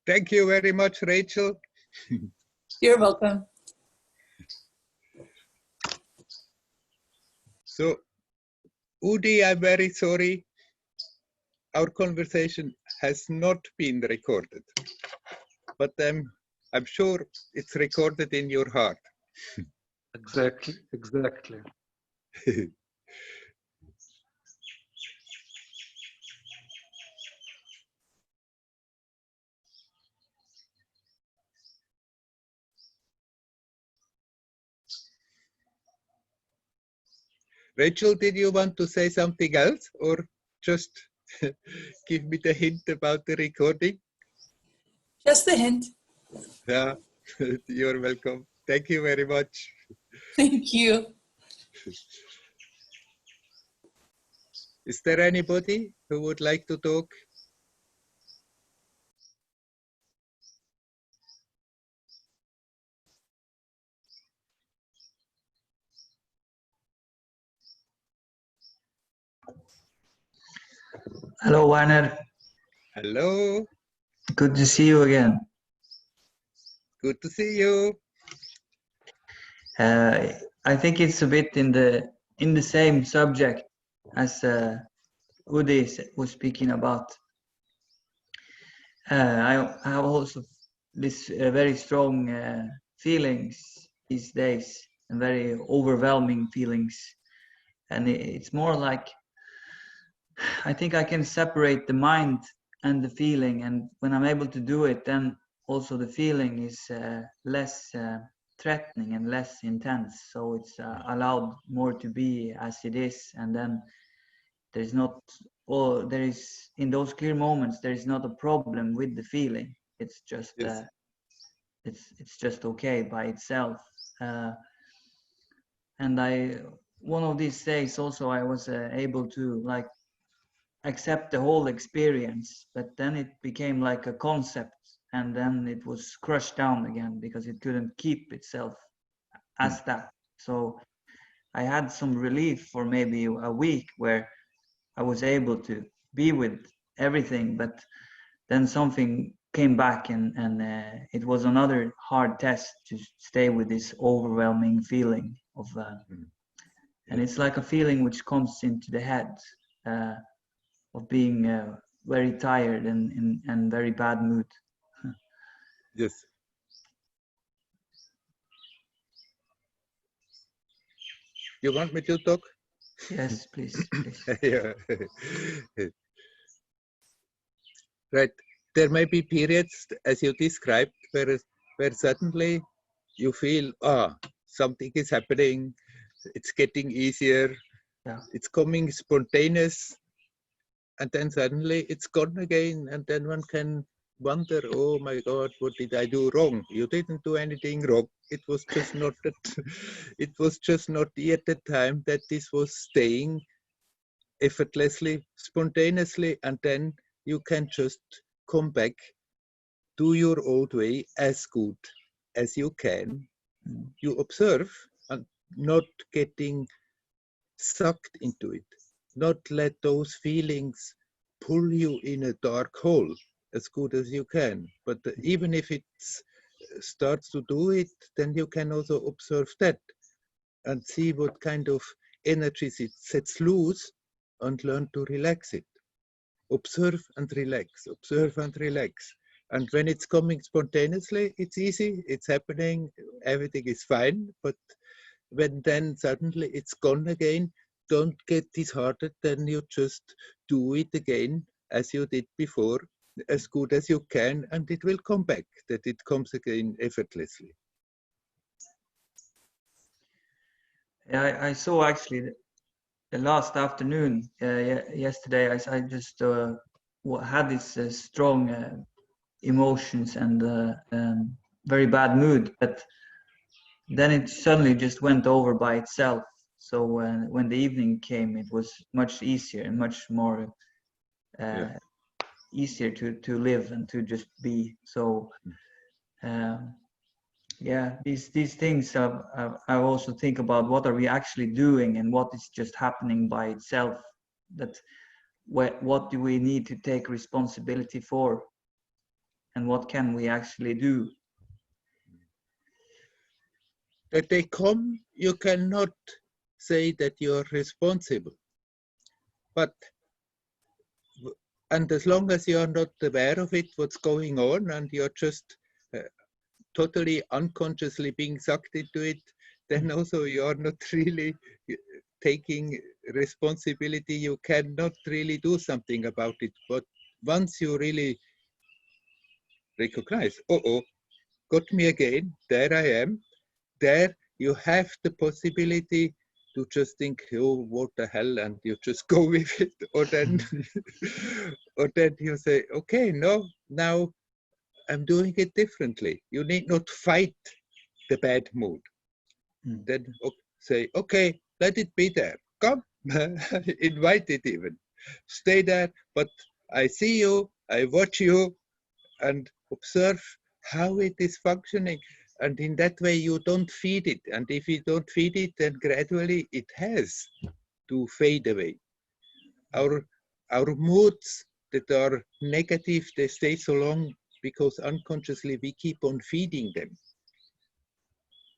Thank you very much, Rachel. You're welcome. So, Udi, I'm very sorry. Our conversation has not been recorded, but I'm sure it's recorded in your heart. Exactly. Rachel, did you want to say something else or just give me the hint about the recording? Just a hint. Yeah, you're welcome. Thank you very much. Thank you. Is there anybody who would like to talk? Hello, Werner. Hello. Good to see you again. Good to see you. I think it's a bit in the same subject as Udi was speaking about. I have also this very strong feelings these days, and very overwhelming feelings, and it's more like I think I can separate the mind and the feeling, and when I'm able to do it, then also the feeling is less threatening and less intense. So it's allowed more to be as it is, and then there's not, or there is, in those clear moments, there is not a problem with the feeling. It's just Yes. it's just okay by itself. And one of these days also I was able to like accept the whole experience, but then it became like a concept, and then it was crushed down again because it couldn't keep itself as that. So I had some relief for maybe a week where I was able to be with everything, but then something came back, and it was another hard test to stay with this overwhelming feeling of and it's like a feeling which comes into the head of being very tired and very bad mood. Yes. You want me to talk? Yes, please. Yeah. Right. There may be periods, as you described, where suddenly you feel, something is happening. It's getting easier. Yeah. It's coming spontaneous, and then suddenly it's gone again, and then one can wonder, oh my God, what did I do wrong? You didn't do anything wrong. It was just not that. It was just not yet the time that this was staying effortlessly, spontaneously, and then you can just come back to your old way as good as you can. You observe and not getting sucked into it, not let those feelings pull you in a dark hole as good as you can. But even if it starts to do it, then you can also observe that and see what kind of energies it sets loose and learn to relax it. Observe and relax, observe and relax. And when it's coming spontaneously, it's easy, it's happening, everything is fine. But when then suddenly it's gone again, don't get disheartened, then you just do it again as you did before, as good as you can, and it will come back, that it comes again effortlessly. Yeah, I saw actually the last afternoon, yesterday, I just had this strong emotions and very bad mood, but then it suddenly just went over by itself. So when the evening came, it was much easier and much more easier to live and to just be. So yeah, these things I also think about, what are we actually doing and what is just happening by itself, that what do we need to take responsibility for. and what can we actually do? That they come, you cannot say that you are responsible. But, and as long as you are not aware of it, what's going on, and you're just totally unconsciously being sucked into it, then also you are not really taking responsibility. You cannot really do something about it. But once you really recognize, oh, got me again, there I am, there you have the possibility to just think, oh, what the hell, and you just go with it, or then, or then you say, okay, no, now I'm doing it differently. You need not fight the bad mood. Then say, okay, let it be there. Come, invite it even. Stay there, but I see you, I watch you, and observe how it is functioning. And in that way, you don't feed it. And if you don't feed it, then gradually it has to fade away. Our moods that are negative, they stay so long because unconsciously we keep on feeding them.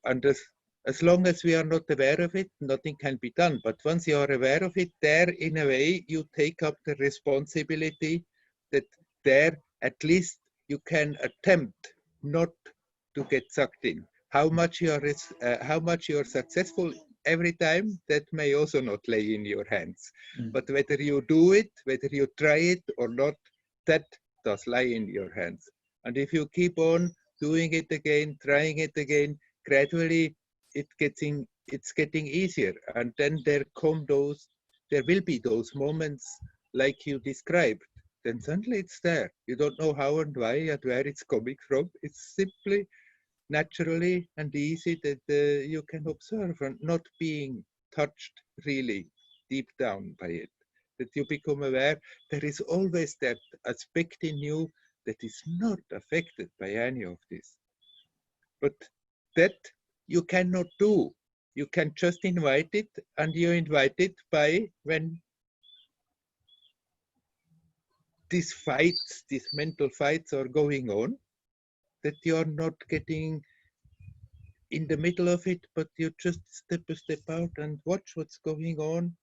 And as long as we are not aware of it, nothing can be done. But once you are aware of it, there in a way, you take up the responsibility that there at least you can attempt not to get sucked in. How much you are successful every time, that may also not lay in your hands. But whether you do it, whether you try it or not, that does lie in your hands. And if you keep on doing it again, trying it again, gradually it's getting easier. And then there will be those moments like you described. Then suddenly it's there. You don't know how and why and where it's coming from. It's simply naturally and easy that you can observe, and not being touched really deep down by it. That you become aware there is always that aspect in you that is not affected by any of this. But that you cannot do. You can just invite it, and you invite it by when these fights, these mental fights are going on, that you're not getting in the middle of it, but you just step out and watch what's going on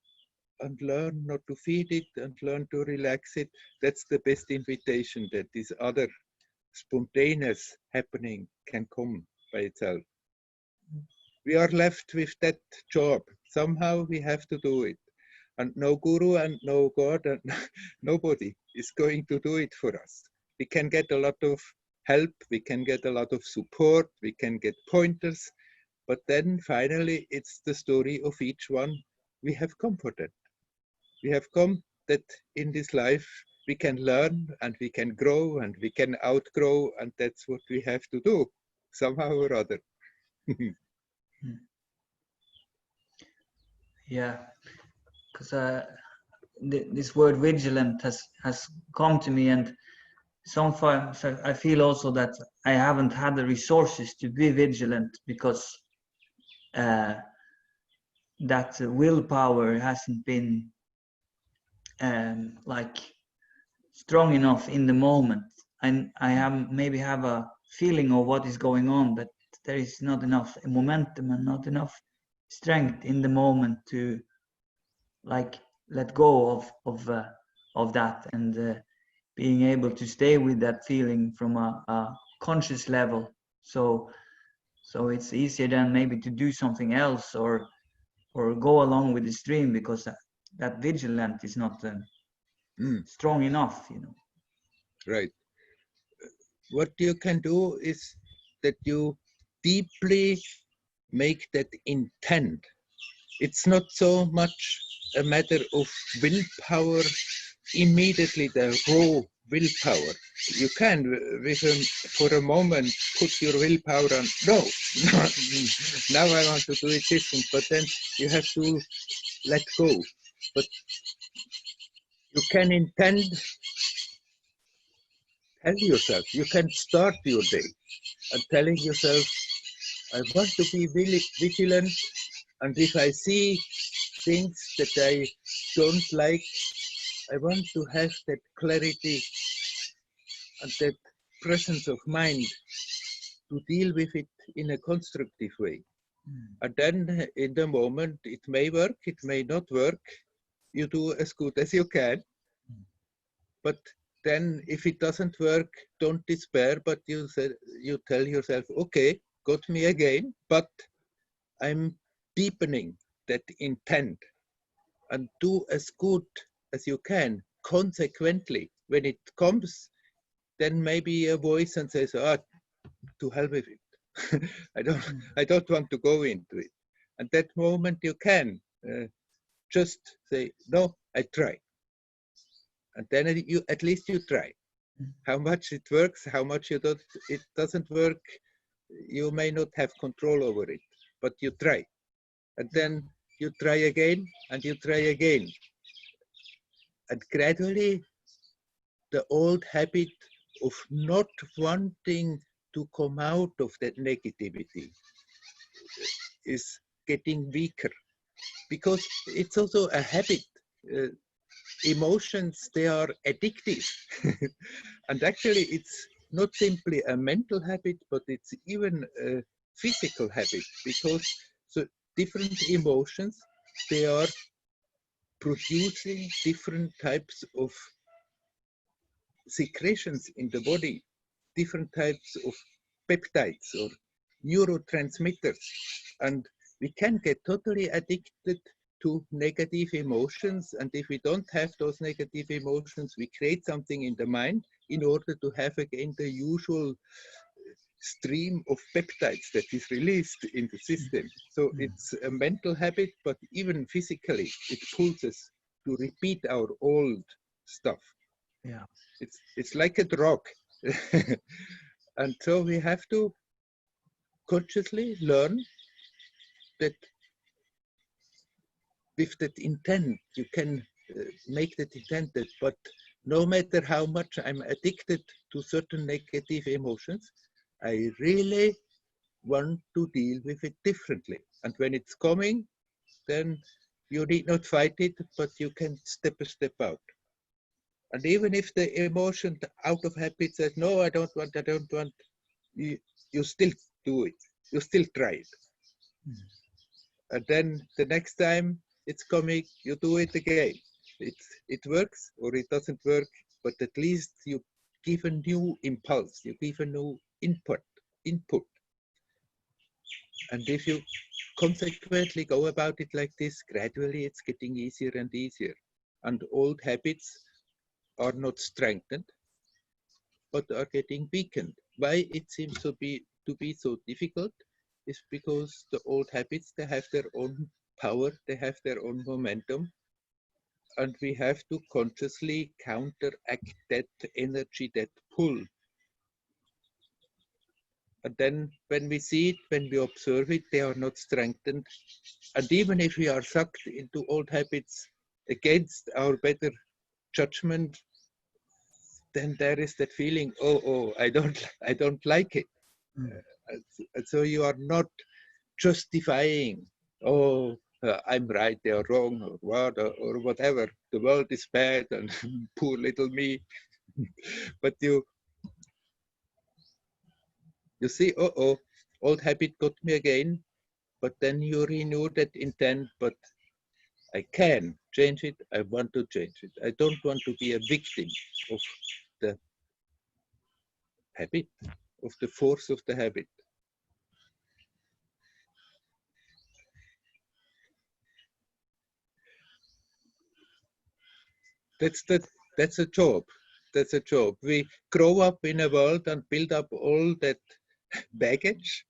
and learn not to feed it and learn to relax it. That's the best invitation, that this other spontaneous happening can come by itself. We are left with that job. Somehow we have to do it. And no guru and no God and nobody is going to do it for us. We can get a lot of help, we can get a lot of support, we can get pointers, but then finally it's the story of each one we have come for that. We have come that in this life we can learn and we can grow and we can outgrow, and that's what we have to do somehow or other. Yeah, because this word vigilant has come to me, and sometimes I feel also that I haven't had the resources to be vigilant, because that willpower hasn't been like strong enough in the moment. And I maybe have a feeling of what is going on, but there is not enough momentum and not enough strength in the moment to like let go of that, and being able to stay with that feeling from a conscious level. So it's easier then maybe to do something else, or go along with the stream, because that vigilant is not strong enough, you know. Right. What you can do is that you deeply make that intent. It's not so much a matter of willpower, immediately the raw willpower. You can, for a moment, put your willpower on, no, now I want to do it different, but then you have to let go. But you can intend, tell yourself, you can start your day and telling yourself, I want to be vigilant, and if I see things that I don't like, I want to have that clarity and that presence of mind to deal with it in a constructive way. And then in the moment, it may work, it may not work. You do as good as you can. But then if it doesn't work, don't despair, but you tell yourself, okay, got me again, but I'm deepening that intent and do as good as you can. Consequently, when it comes, then maybe a voice and says, to hell with it. I don't want to go into it. At that moment, you can just say, no, I try. And then at least you try. How much it works, how much it doesn't work, you may not have control over it, but you try. And then you try again, and you try again. And gradually, the old habit of not wanting to come out of that negativity is getting weaker, because it's also a habit. Emotions, they are addictive. And actually, it's not simply a mental habit, but it's even a physical habit, because so different emotions, they are producing different types of secretions in the body, different types of peptides or neurotransmitters. And we can get totally addicted to negative emotions. And if we don't have those negative emotions, we create something in the mind in order to have again the usual stream of peptides that is released in the system. So it's a mental habit, but even physically, it pulls us to repeat our old stuff. Yeah. It's like a drug. And so we have to consciously learn that with that intent, you can make that intent, but no matter how much I'm addicted to certain negative emotions, I really want to deal with it differently. And when it's coming, then you need not fight it, but you can step a step out. And even if the emotion out of habit says, no, I don't want, you still do it. You still try it. And then the next time it's coming, you do it again. It works or it doesn't work, but at least you give a new impulse, you give a new input. And if you consequently go about it like this, gradually it's getting easier and easier. And old habits are not strengthened, but are getting weakened. Why it seems to be so difficult is because the old habits, they have their own power, they have their own momentum, and we have to consciously counteract that energy, that pull. And then when we see it, when we observe it, they are not strengthened. And even if we are sucked into old habits against our better judgment, then there is that feeling, oh, I don't like it. And so you are not justifying, I'm right, they are wrong, or what, or whatever. The world is bad and poor little me. But you see, old habit got me again. But then you renew that intent, but I can change it, I want to change it. I don't want to be a victim of the habit, of the force of the habit. That's a job. That's a job. We grow up in a world and build up all that baggage.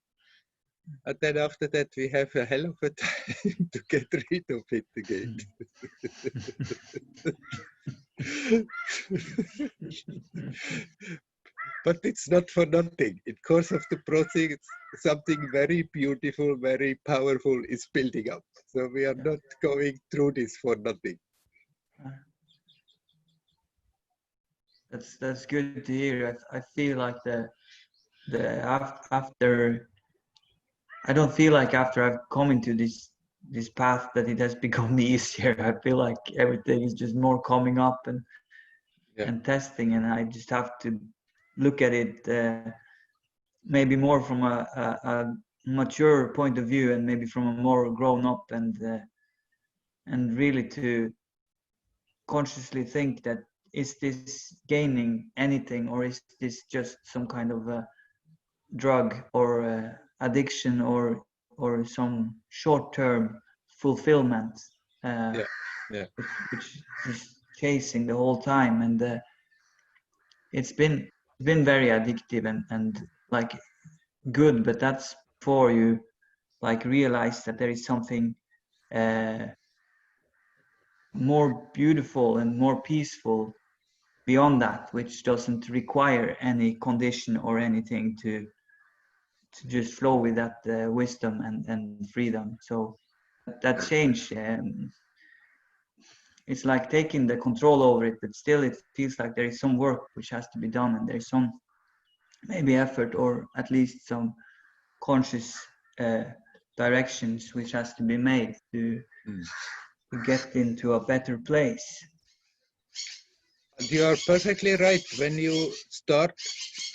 And then after that, we have a hell of a time to get rid of it again. But it's not for nothing. In course of the process, something very beautiful, very powerful is building up. So we are not going through this for nothing. That's good to hear. I feel like after I don't feel like after I've come into this path that it has become easier. I feel like everything is just more coming up and testing, and I just have to look at it maybe more from a mature point of view, and maybe from a more grown up, and really to consciously think that, is this gaining anything, or is this just some kind of a drug or addiction, or some short-term fulfillment, Yeah. which is chasing the whole time. And it's been very addictive and like good, but that's before you like realize that there is something more beautiful and more peaceful beyond that, which doesn't require any condition or anything to just flow with that wisdom and freedom. So that change, it's like taking the control over it, but still it feels like there is some work which has to be done, and there's some maybe effort, or at least some conscious directions which has to be made to get into a better place. And you are perfectly right. When you start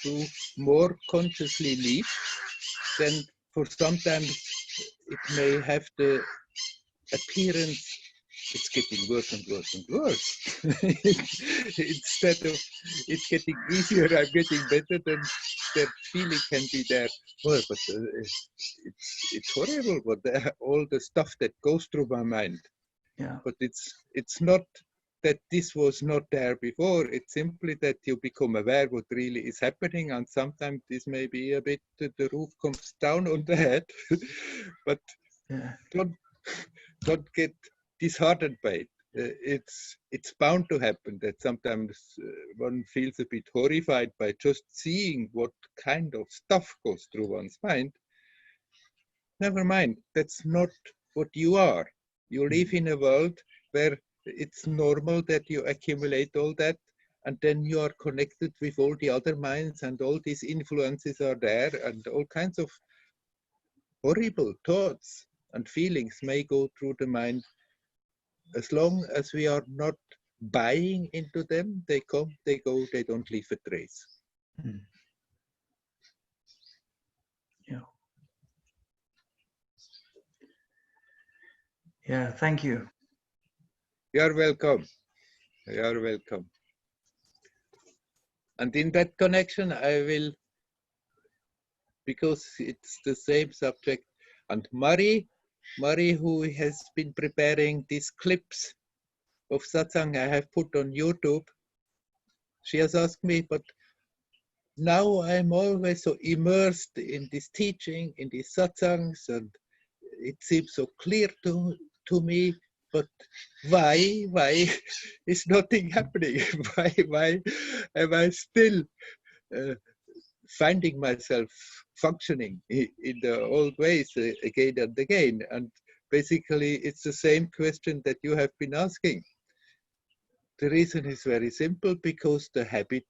to more consciously live, then for sometimes it may have the appearance it's getting worse and worse and worse. Instead of it's getting easier, I'm getting better, then that feeling can be there. Well, but it's horrible, but all the stuff that goes through my mind. Yeah. But it's not that this was not there before. It's simply that you become aware what really is happening, and sometimes this may be a bit the roof comes down on the head. But Yeah. don't get disheartened by it. It's bound to happen that sometimes one feels a bit horrified by just seeing what kind of stuff goes through one's mind. Never mind, that's not what you are. You live in a world where it's normal that you accumulate all that, and then you are connected with all the other minds, and all these influences are there, and all kinds of horrible thoughts and feelings may go through the mind. As long as we are not buying into them, they come, they go, they don't leave a trace. Yeah. Yeah, thank you. You're welcome. You're welcome. And in that connection, I will, because it's the same subject, and Marie, who has been preparing these clips of Satsang I have put on YouTube, she has asked me, but now I'm always so immersed in this teaching, in these Satsangs, and it seems so clear to me, but why is nothing happening? Why am I still finding myself functioning in the old ways again and again? And basically, it's the same question that you have been asking. The reason is very simple, because the habit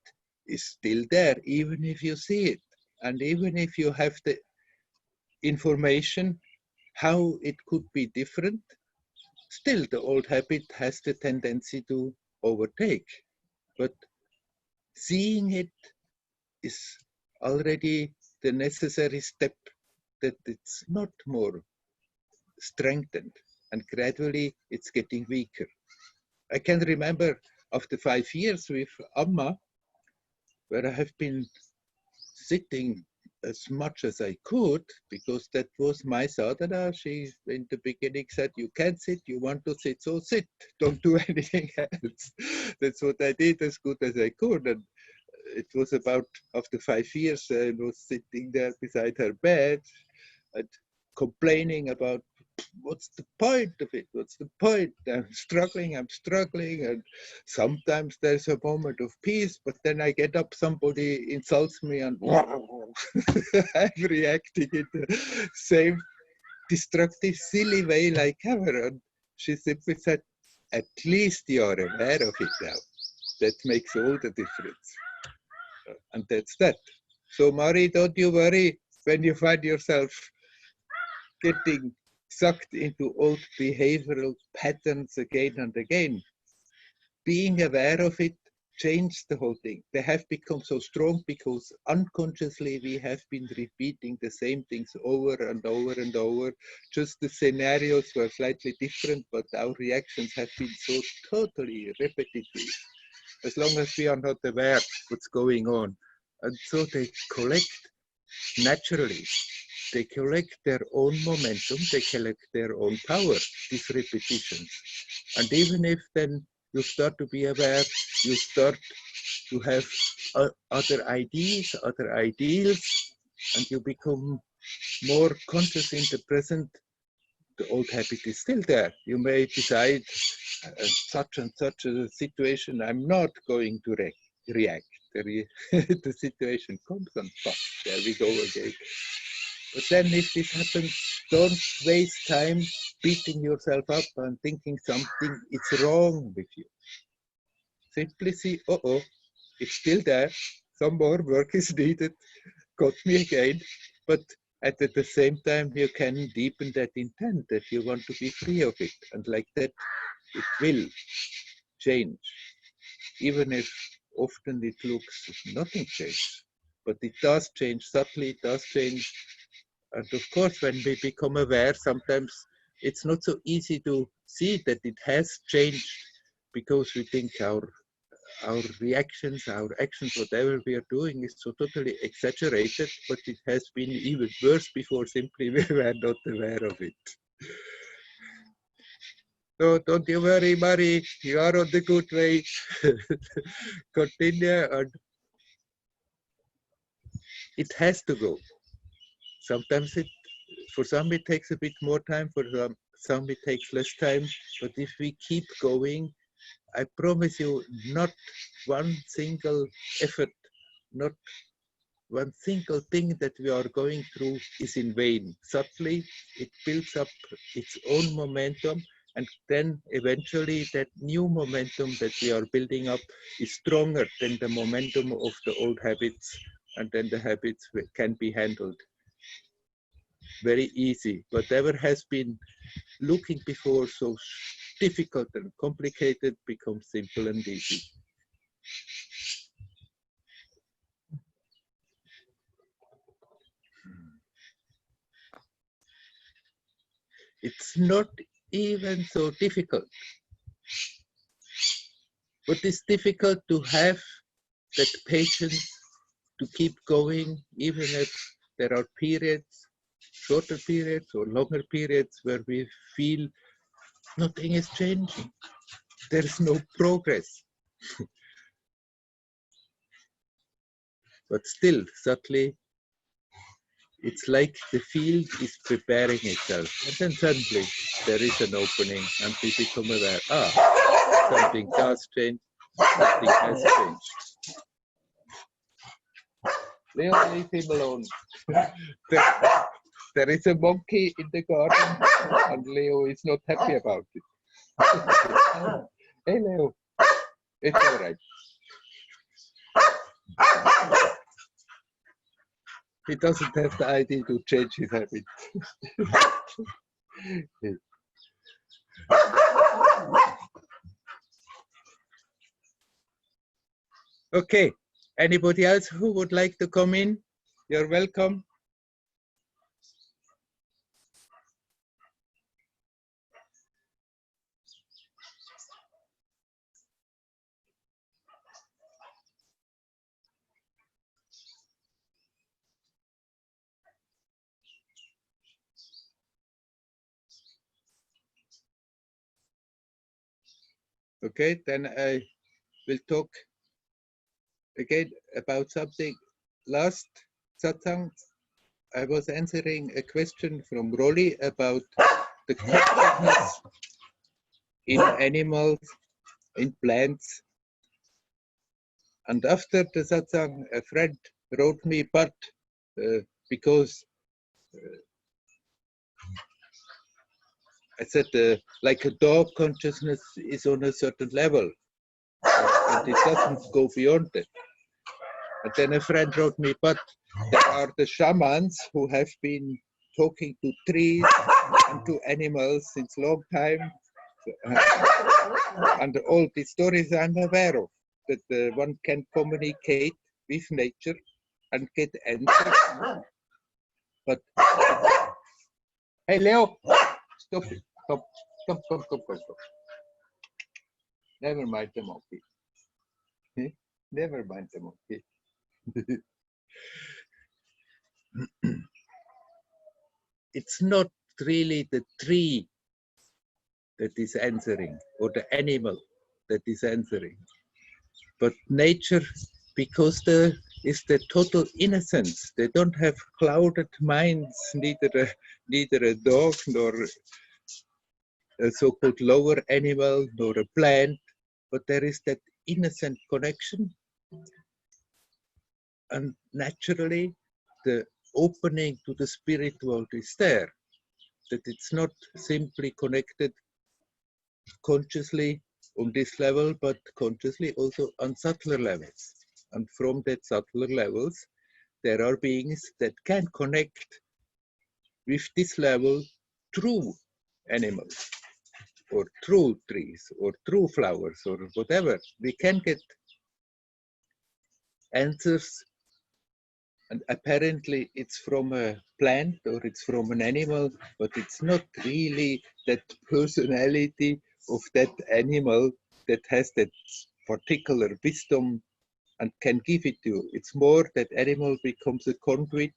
is still there, even if you see it. And even if you have the information how it could be different, still the old habit has the tendency to overtake. But seeing it is already the necessary step that it's not more strengthened, and gradually it's getting weaker. I can remember after 5 years with Amma, where I have been sitting as much as I could, because that was my sadhana. She, in the beginning, said, you can't sit, you want to sit, so sit, don't do anything else. That's what I did as good as I could. And it was about, after 5 years, I was sitting there beside her bed and complaining about, what's the point of it? What's the point? I'm struggling. And sometimes there's a moment of peace, but then I get up, somebody insults me, and I'm reacting in the same destructive, silly way like ever. And she simply said, at least you're aware of it now. That makes all the difference. And that's that. So Mari, don't you worry when you find yourself getting sucked into old behavioral patterns again and again. Being aware of it changed the whole thing. They have become so strong because unconsciously we have been repeating the same things over and over and over. Just the scenarios were slightly different, but our reactions have been so totally repetitive, as long as we are not aware what's going on. And so they collect naturally. They collect their own momentum, they collect their own power, these repetitions. And even if then you start to be aware, you start to have other ideas, other ideals, and you become more conscious in the present, the old habit is still there. You may decide such and such a situation, I'm not going to react. The situation comes and there we go again. But then if this happens, don't waste time beating yourself up and thinking something is wrong with you. Simply see, it's still there. Some more work is needed. Got me again. But at the same time, you can deepen that intent that you want to be free of it. And like that, it will change. Even if often it looks nothing changed. But it does change subtly, it does change. And of course, when we become aware, sometimes it's not so easy to see that it has changed because we think our reactions, our actions, whatever we are doing is so totally exaggerated, but it has been even worse before, simply we were not aware of it. So don't you worry, Mari, you are on the good way. Continue, and it has to go. Sometimes for some it takes a bit more time, for some it takes less time, but if we keep going, I promise you, not one single effort, not one single thing that we are going through is in vain. Subtly, it builds up its own momentum, and then eventually that new momentum that we are building up is stronger than the momentum of the old habits, and then the habits can be handled very easy. Whatever has been looking before so difficult and complicated becomes simple and easy. It's not even so difficult. But it's difficult to have that patience to keep going, even if there are periods, shorter periods or longer periods, where we feel nothing is changing. There's no progress. But still, subtly, it's like the field is preparing itself. And then suddenly there is an opening and we become aware, something does change, something has changed. Leo, leave him alone. There is a monkey in the garden and Leo is not happy about it. Hey Leo, it's all right. He doesn't have the idea to change his habit. Okay, anybody else who would like to come in? You're welcome. Okay, then I will talk again about something. Last satsang, I was answering a question from Rolly about the consciousness in animals, in plants. And after the satsang, a friend wrote me, but because I said, like a dog consciousness is on a certain level, and it doesn't go beyond it. And then a friend wrote me, but there are the shamans who have been talking to trees and to animals since long time, and all these stories I'm aware of. that one can communicate with nature and get answers. But hey, Leo, stop it! Stop! Never mind the monkey. Never mind the monkey. It's not really the tree that is answering or the animal that is answering, but nature, because there is the total innocence. They don't have clouded minds, neither a dog nor a so-called lower animal nor a plant, but there is that innocent connection, and naturally the opening to the spirit world is there, that it's not simply connected consciously on this level, but consciously also on subtler levels. And from that subtler levels, there are beings that can connect with this level through animals, or through trees, or through flowers, or whatever. We can get answers, and apparently it's from a plant or it's from an animal, but it's not really that personality of that animal that has that particular wisdom and can give it to you. It's more that animal becomes a conduit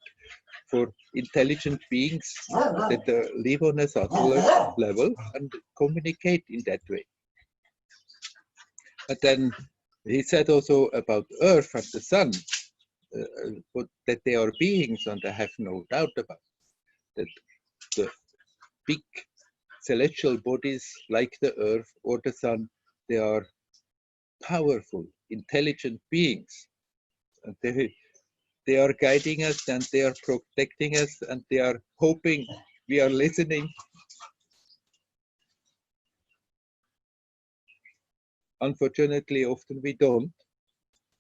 for intelligent beings that live on a subtler level and communicate in that way. But then he said also about Earth and the Sun, that they are beings, and I have no doubt about that. The big celestial bodies like the Earth or the Sun, they are powerful, intelligent beings. And they are guiding us, and they are protecting us, and they are hoping we are listening. Unfortunately, often we don't,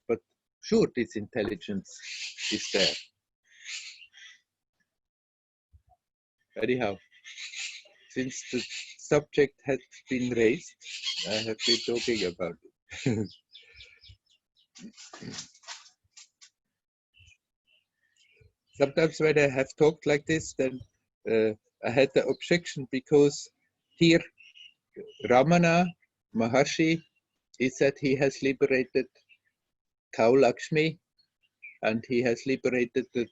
but sure, this intelligence is there. Anyhow, since the subject has been raised, I have been talking about it. Sometimes when I have talked like this, then I had the objection, because here Ramana Maharshi, he said he has liberated cow Lakshmi, and he has liberated the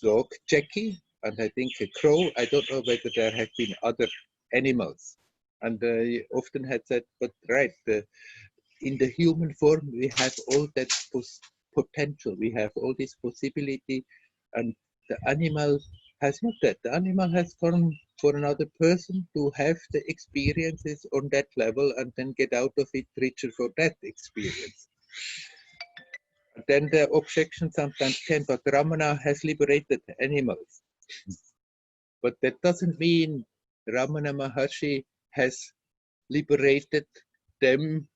dog Jackie, and I think a crow. I don't know whether there have been other animals. And he often had said, but right, in the human form, we have all that potential, we have all this possibility, and the animal has not that. The animal has gone for another person to have the experiences on that level and then get out of it richer for that experience. Then the objection sometimes came, but Ramana has liberated animals. But that doesn't mean Ramana Maharshi has liberated them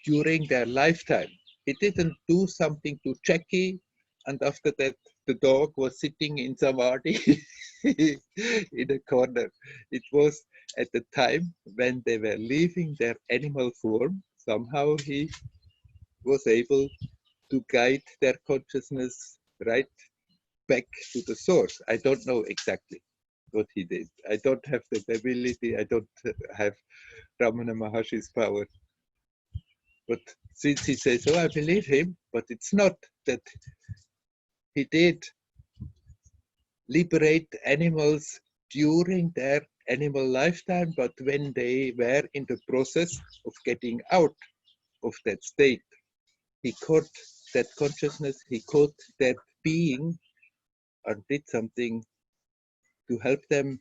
during their lifetime. He didn't do something to Jackie, and after that the dog was sitting in samadhi in a corner. It was at the time when they were leaving their animal form. Somehow he was able to guide their consciousness right back to the source. I don't know exactly what he did. I don't have that ability. I don't have Ramana Maharshi's power. But since he says, oh, I believe him, but it's not that he did liberate animals during their animal lifetime, but when they were in the process of getting out of that state, he caught that consciousness, he caught that being, and did something to help them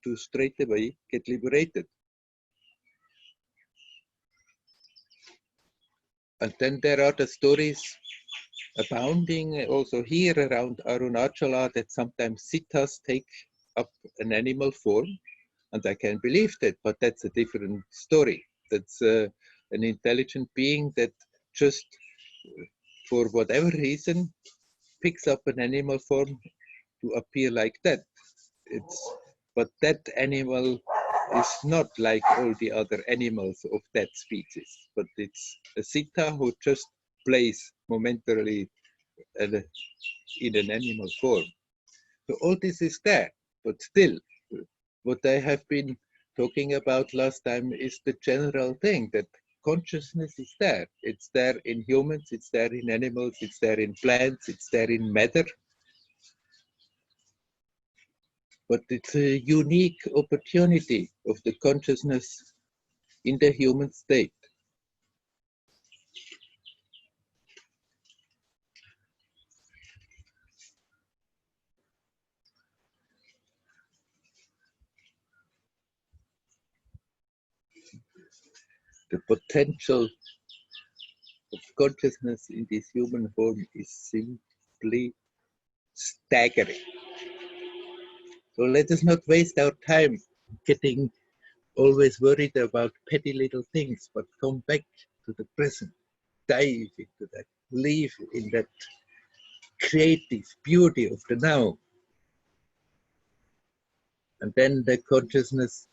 to straight away get liberated. And then there are the stories abounding also here around Arunachala, that sometimes siddhas take up an animal form, and I can believe that, but that's a different story. That's an intelligent being that just for whatever reason picks up an animal form to appear like that. But that animal is not like all the other animals of that species, but it's a Sita who just plays momentarily in an animal form. So all this is there, but still, what I have been talking about last time is the general thing that consciousness is there. It's there in humans, it's there in animals, it's there in plants, it's there in matter. But it's a unique opportunity of the consciousness in the human state. The potential of consciousness in this human form is simply staggering. So let us not waste our time getting always worried about petty little things, but come back to the present, dive into that, live in that creative beauty of the now. And then the consciousness,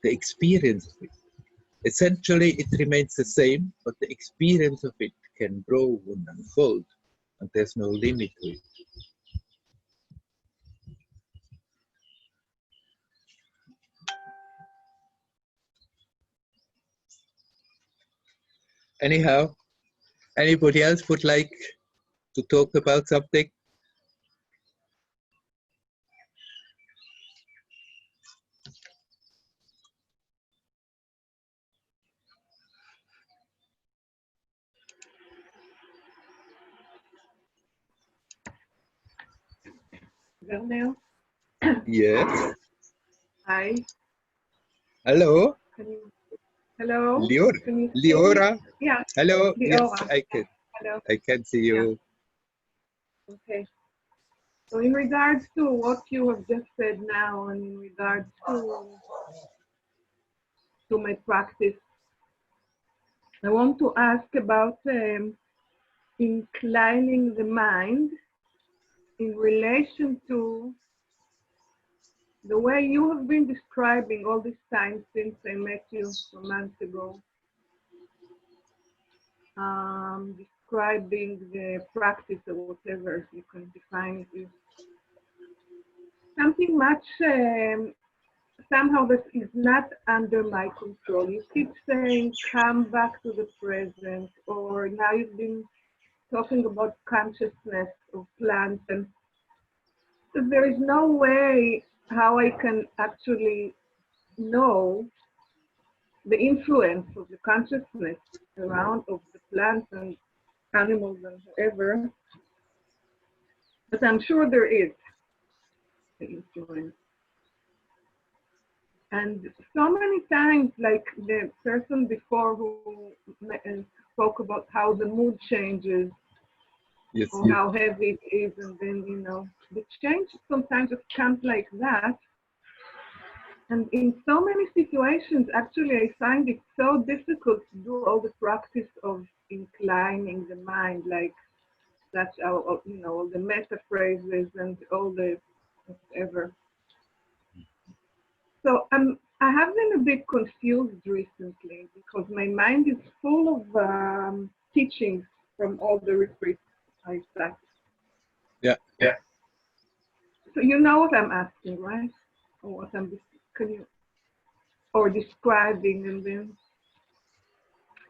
the experience of it. Essentially, it remains the same, but the experience of it can grow and unfold, and there's no limit to it. Anyhow, anybody else would like to talk about something? Werner, Yes. hi. Hello, Can you? Hello. Leora. Can you see me? Leora. Yeah. Hello. Yes, Leora. I can. Hello. I can see you. Okay. So in regards to what you have just said now, and in regards to my practice, I want to ask about inclining the mind in relation to the way you have been describing all this time since I met you some months ago. Describing the practice or whatever you can define it as something much somehow that is not under my control. You keep saying come back to the present, or now you've been talking about consciousness of plants, and so there is no way how I can actually know the influence of the consciousness around of the plants and animals and whatever, but I'm sure there is the influence. And so many times, like the person before who spoke about how the mood changes, Yes. or how heavy it is, and then, you know, the change sometimes just comes like that. And in so many situations, actually, I find it so difficult to do all the practice of inclining the mind, like that's our, you know, all the meta phrases and all the whatever. So I have been a bit confused recently because my mind is full of teachings from all the retreats I sat. Yeah. So you know what I'm asking, right? Or what I'm describing, and then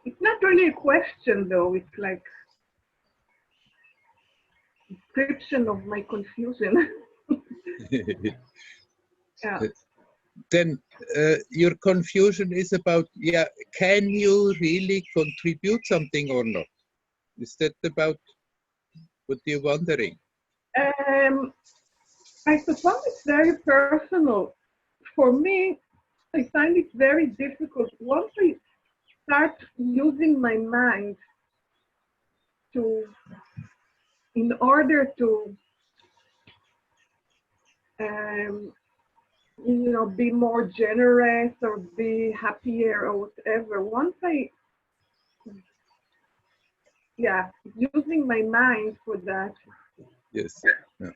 it's not really a question though. It's like description of my confusion. Yeah. Then your confusion is about, yeah, can you really contribute something or not? Is that about what you're wondering? I suppose it's very personal. For me, I find it very difficult once I start using my mind in order to, you know, be more generous or be happier or whatever. Once using my mind for that. Yes. Yeah.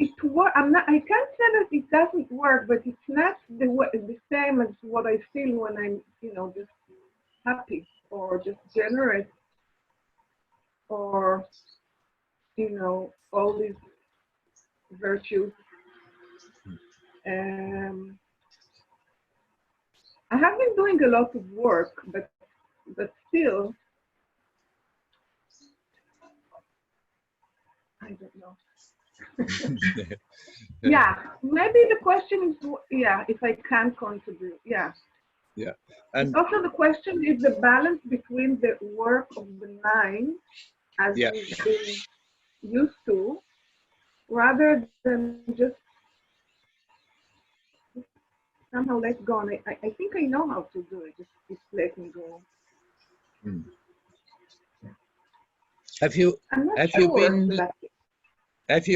I can't say that it doesn't work, but it's not the same as what I feel when I'm, just happy or just generous or, all these virtues. I have been doing a lot of work, but still, I don't know. Yeah, maybe the question is, if I can contribute, yeah. Yeah, And also the question is the balance between the work of the mind, as we've been used to, rather than just somehow let go. And I think I know how to do it, just let me go. Mm. Have you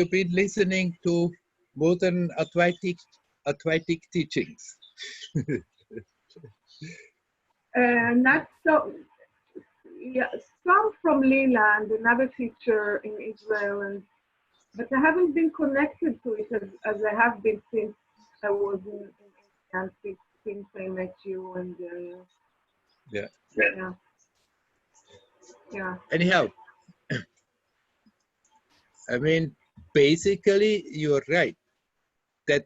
been listening to modern Advaitic teachings? Not so. Yeah, some from Leland, another teacher in Israel, but I haven't been connected to it as I have been since I was in India, since I met you, and yeah. Anyhow, I mean, basically, you're right that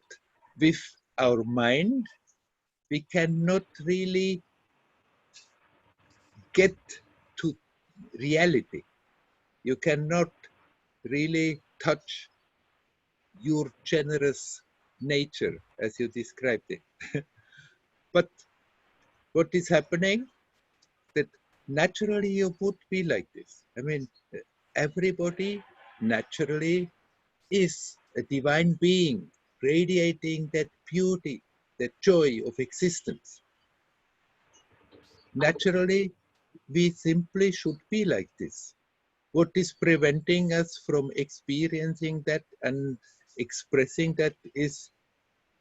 with our mind, we cannot really get to reality. You cannot really touch your generous nature as you described it. But what is happening, that naturally you would be like this. I mean, everybody naturally is a divine being radiating that beauty, that joy of existence. Naturally, we simply should be like this. What is preventing us from experiencing that and expressing that is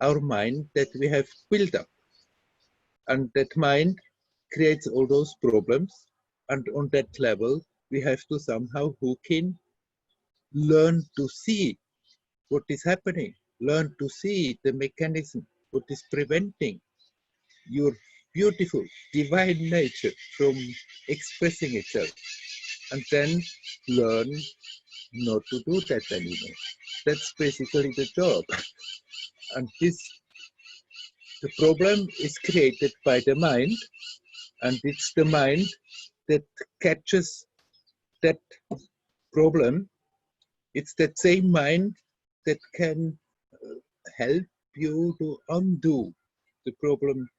our mind that we have built up. And that mind creates all those problems. And on that level, we have to somehow hook in, learn to see what is happening, learn to see the mechanism, what is preventing your beautiful divine nature from expressing itself, and then learn not to do that anymore. That's basically the job. And the problem is created by the mind, and it's the mind that catches that problem. It's that same mind that can help you to undo the problem.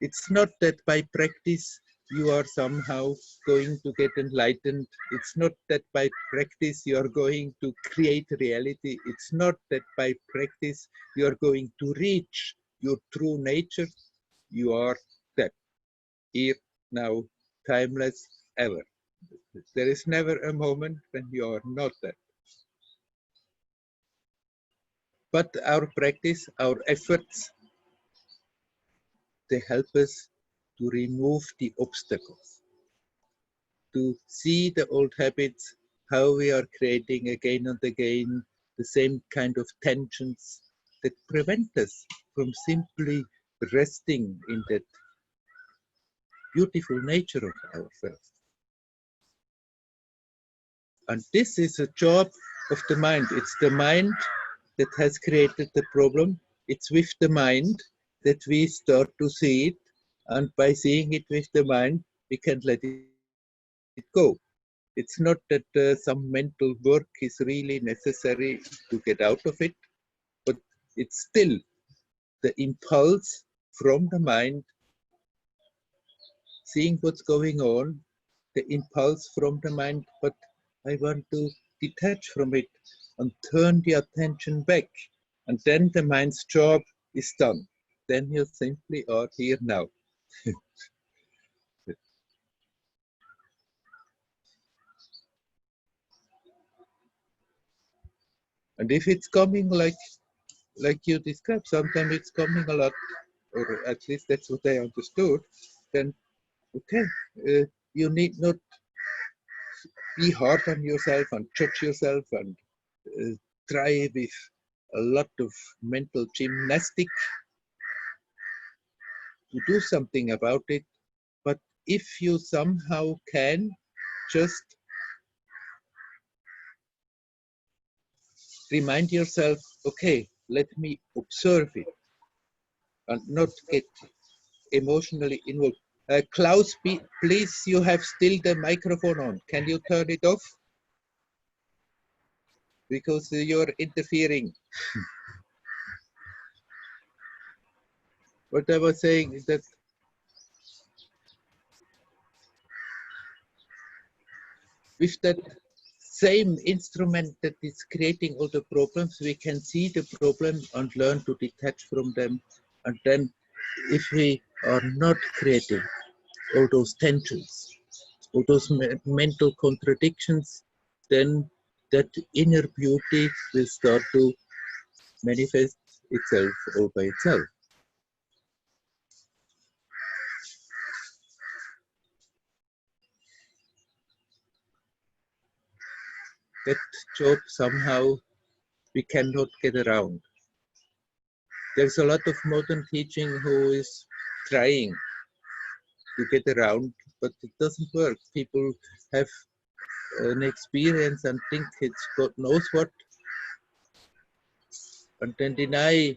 It's not that by practice you are somehow going to get enlightened. It's not that by practice you are going to create reality. It's not that by practice you are going to reach your true nature. You are that, here, now, timeless, ever. There is never a moment when you are not that. But our practice, our efforts, they help us to remove the obstacles, to see the old habits, how we are creating again and again the same kind of tensions that prevent us from simply resting in that beautiful nature of ourselves. And this is a job of the mind. It's the mind that has created the problem. It's with the mind that we start to see it. And by seeing it with the mind, we can let it go. It's not that some mental work is really necessary to get out of it, but it's still the impulse from the mind, seeing what's going on, the impulse from the mind, but I want to detach from it and turn the attention back. And then the mind's job is done. Then you simply are here now. And if it's coming like you described, sometimes it's coming a lot, or at least that's what I understood, then okay, you need not be hard on yourself and judge yourself and try with a lot of mental gymnastic to do something about it. But if you somehow can just remind yourself, okay, let me observe it and not get emotionally involved. Klaus, please, you have still the microphone on. Can you turn it off? Because you're interfering. What I was saying is that with that same instrument that is creating all the problems, we can see the problem and learn to detach from them. And then if we are not creating all those tensions, all those mental contradictions, then that inner beauty will start to manifest itself all by itself. That job somehow we cannot get around. There's a lot of modern teaching who is trying to get around, but it doesn't work. People have an experience and think it's God knows what, and then deny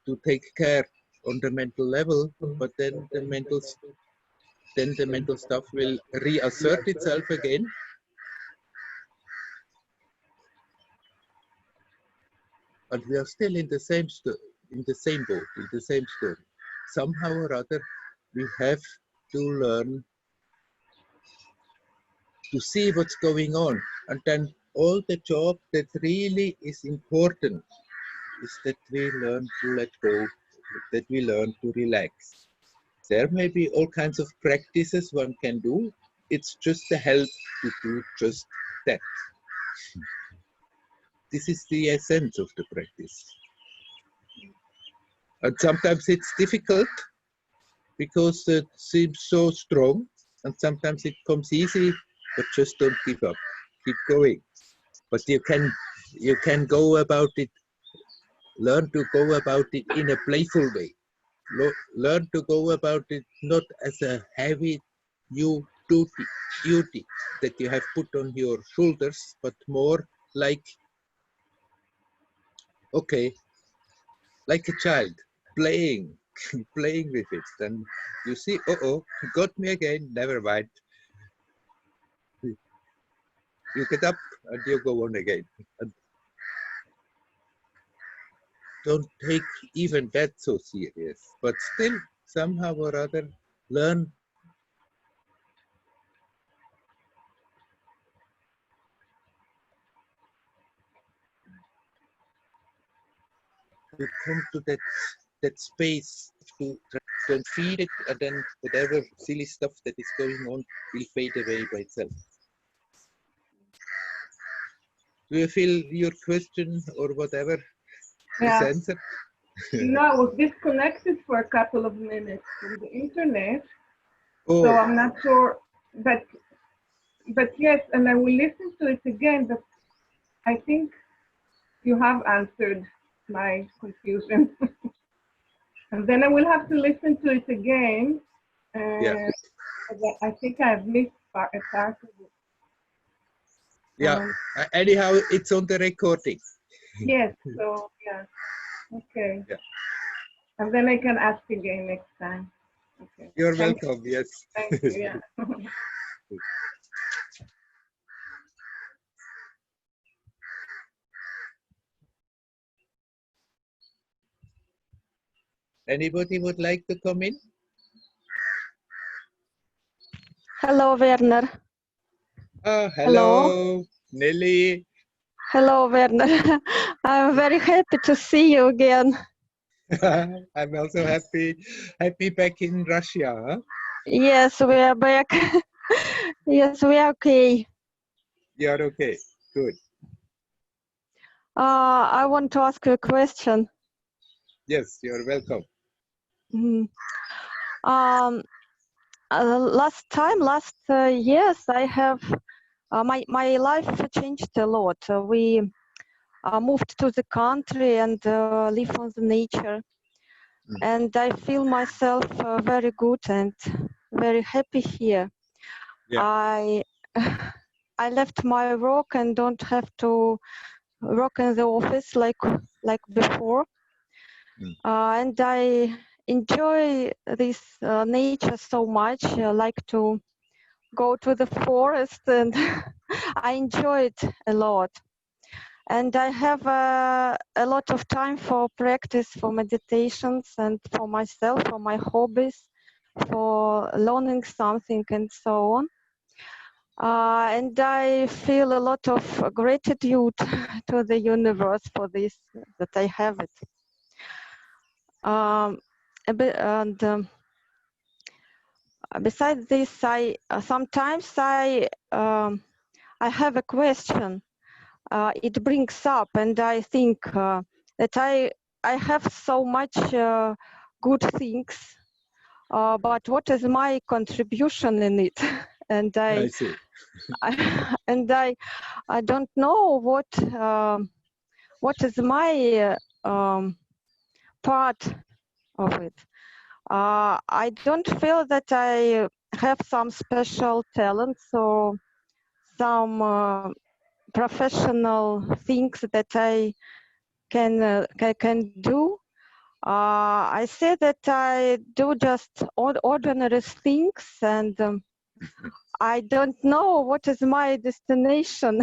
to take care on the mental level, but then the mental stuff will reassert itself again. And we are still in the same boat, in the same story. Somehow or other, we have to learn to see what's going on. And then all the job that really is important is that we learn to let go, that we learn to relax. There may be all kinds of practices one can do. It's just a help to do just that. This is the essence of the practice. And sometimes it's difficult because it seems so strong, and sometimes it comes easy, but just don't give up. Keep going. But you can go about it, learn to go about it in a playful way. Learn to go about it not as a heavy new duty that you have put on your shoulders, but more like, okay, like a child playing playing with it. Then you see, oh, he got me again, never mind. You get up and you go on again. And don't take even that so serious, but still somehow or other learn to come to that space to don't feed it, and then whatever silly stuff that is going on will fade away by itself. Do you feel your question or whatever is answered? No, I was disconnected for a couple of minutes from the internet, Oh. so I'm not sure, but yes, and I will listen to it again, but I think you have answered my confusion. And then I will have to listen to it again. Yeah. I think I've missed a part of it. Yeah. Anyhow, it's on the recording. Yes. So yeah. Okay. Yeah. And then I can ask again next time. Okay. You're welcome. Yes. Thank you. Yeah. Anybody would like to come in? Hello, Werner. Oh, hello, Nelly. Hello, Werner. I'm very happy to see you again. I'm also happy back in Russia. Huh? Yes, we are back. Yes, we are okay. You're okay. Good. I want to ask you a question. Yes, you're welcome. Last years, I have my life changed a lot. moved to the country and live on the nature. And I feel myself very good and very happy here. Yeah. I left my work and don't have to work in the office like before. And I enjoy this nature so much. I like to go to the forest, and I enjoy it a lot. And I have a lot of time for practice, for meditations, and for myself, for my hobbies, for learning something, and so on. And I feel a lot of gratitude to the universe for this, that I have it. Besides this, I sometimes I have a question. It brings up, and I think that I have so much good things, but what is my contribution in it? And I see. I don't know what is my part of it. I don't feel that I have some special talents or some professional things that I can do. I say that I do just ordinary things, and I don't know what is my destination.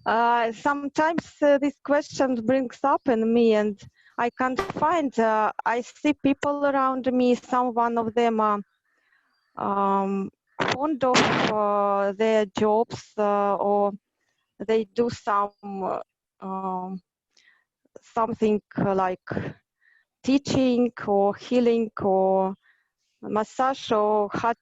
Sometimes this question brings up in me, and I can't find. I see people around me. One of them are fond of their jobs, or they do something like teaching or healing or massage or hot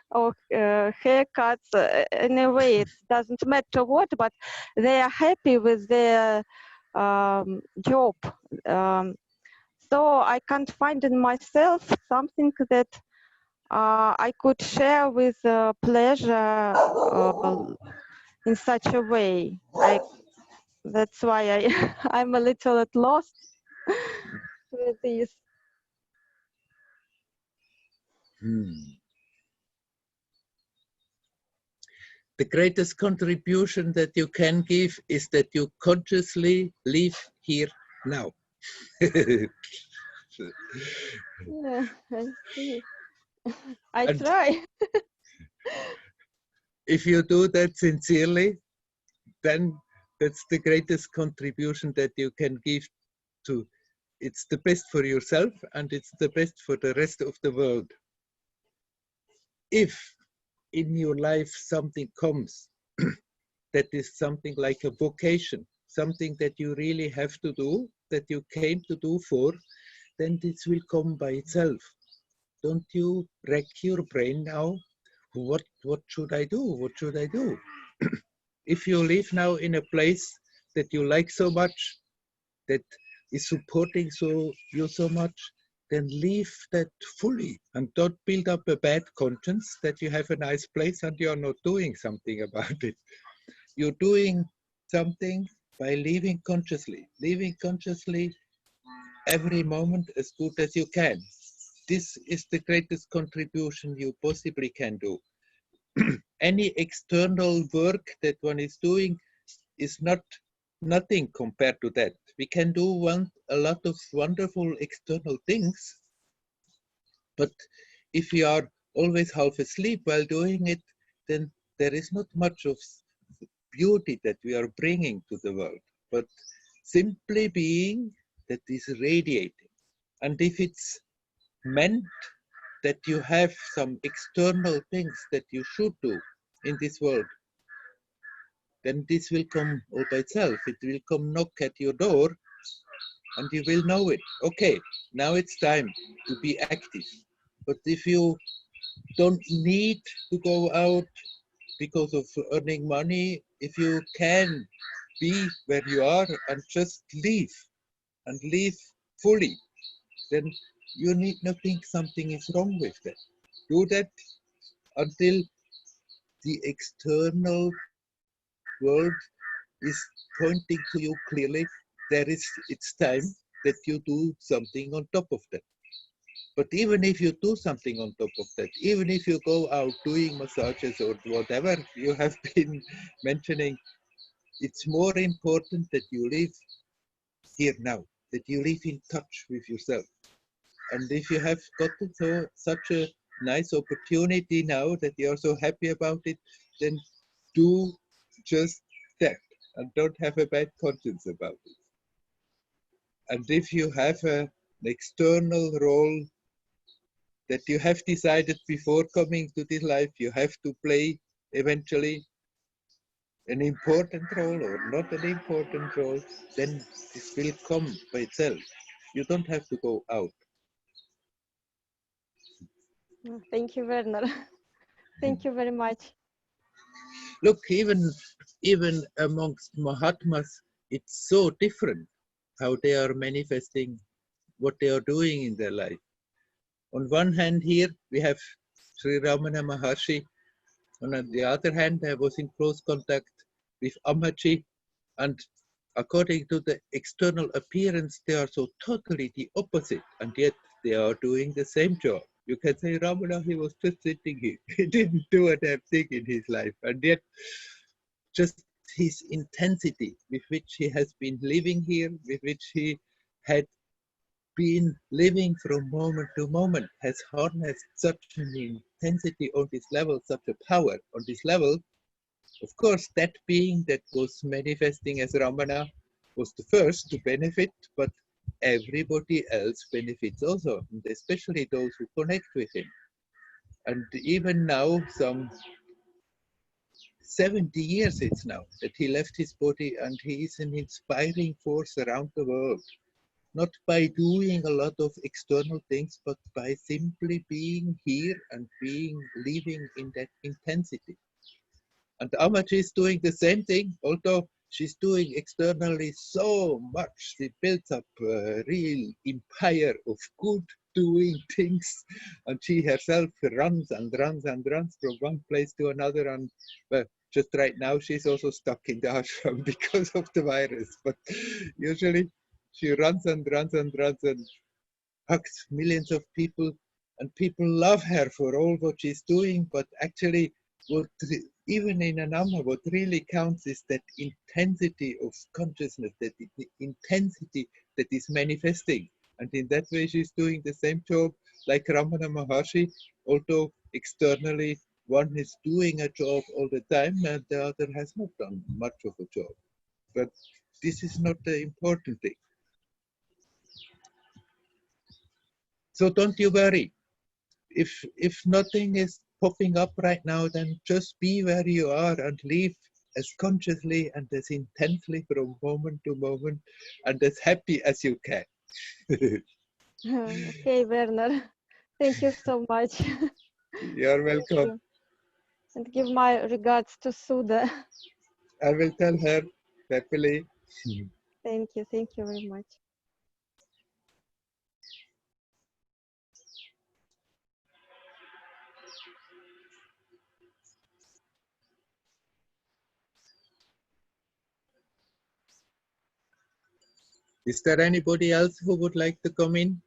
or haircuts. Anyway, it doesn't matter what, but they are happy with their job. So I can't find in myself something that I could share with pleasure in such a way. That's why I'm a little at lost with this. The greatest contribution that you can give is that you consciously live here now. Yeah, I see. I And try. if you do that sincerely, then that's the greatest contribution that you can give to. It's the best for yourself, and it's the best for the rest of the world. If in your life something comes that is something like a vocation, something that you really have to do, that you came to do for, then this will come by itself. Don't you wreck your brain now? What should I do? What should I do? If you live now in a place that you like so much, that is supporting you so much, then live that fully, and don't build up a bad conscience that you have a nice place and you're not doing something about it. You're doing something by living consciously every moment as good as you can. This is the greatest contribution you possibly can do. Any external work that one is doing is nothing compared to that. We can do a lot of wonderful external things, but if we are always half asleep while doing it, then there is not much of beauty that we are bringing to the world, but simply being that is radiating. And if it's meant that you have some external things that you should do in this world, then this will come all by itself. It will come knock at your door, and you will know it. Okay, now it's time to be active. But if you don't need to go out because of earning money, if you can be where you are and just live, and live fully, then you need not think something is wrong with that. Do that until the external world is pointing to you clearly, it's time that you do something on top of that. But even if you do something on top of that, even if you go out doing massages or whatever you have been mentioning, it's more important that you live here now, that you live in touch with yourself. And if you have gotten such a nice opportunity now that you're so happy about it, then do just that and don't have a bad conscience about it. And if you have an external role that you have decided before coming to this life, you have to play eventually an important role or not an important role, then this will come by itself. You don't have to go out. Thank you, Werner. Thank you very much. Look, even amongst Mahatmas, it's so different how they are manifesting what they are doing in their life. On one hand here, we have Sri Ramana Maharshi. And on the other hand, I was in close contact with Ammaji. And according to the external appearance, they are so totally the opposite. And yet they are doing the same job. You can say Ramana, he was just sitting here. He didn't do a damn thing in his life. And yet just his intensity with which he has been living here, with which he had been living from moment to moment, has harnessed such an intensity on this level, such a power on this level. Of course, that being that was manifesting as Ramana was the first to benefit, but everybody else benefits also, and especially those who connect with him. And even now, some 70 years it's now that he left his body, and he is an inspiring force around the world. Not by doing a lot of external things, but by simply being here and living in that intensity. And Amaji is doing the same thing, although she's doing externally so much. She builds up a real empire of good doing things, and she herself runs and runs and runs from one place to another. And just right now, she's also stuck in the ashram because of the virus. But usually, she runs and runs and runs and hugs millions of people, and people love her for all what she's doing. But actually, even in an Amma, what really counts is that intensity of consciousness, that the intensity that is manifesting. And in that way, she's doing the same job like Ramana Maharshi, although externally one is doing a job all the time and the other has not done much of a job. But this is not the important thing. So don't you worry. If nothing is popping up right now, then just be where you are and live as consciously and as intensely from moment to moment and as happy as you can. Okay, Werner. Thank you so much. You're welcome. You. And give my regards to Sudha. I will tell her happily. Thank you very much. Is there anybody else who would like to come in?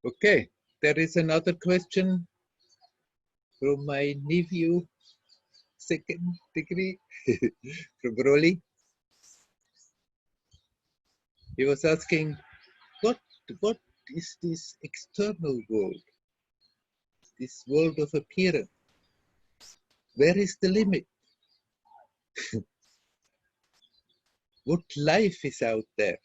Okay, there is another question from my nephew, second degree, from Rolly. He was asking, what is this external world, this world of appearance? Where is the limit? What life is out there?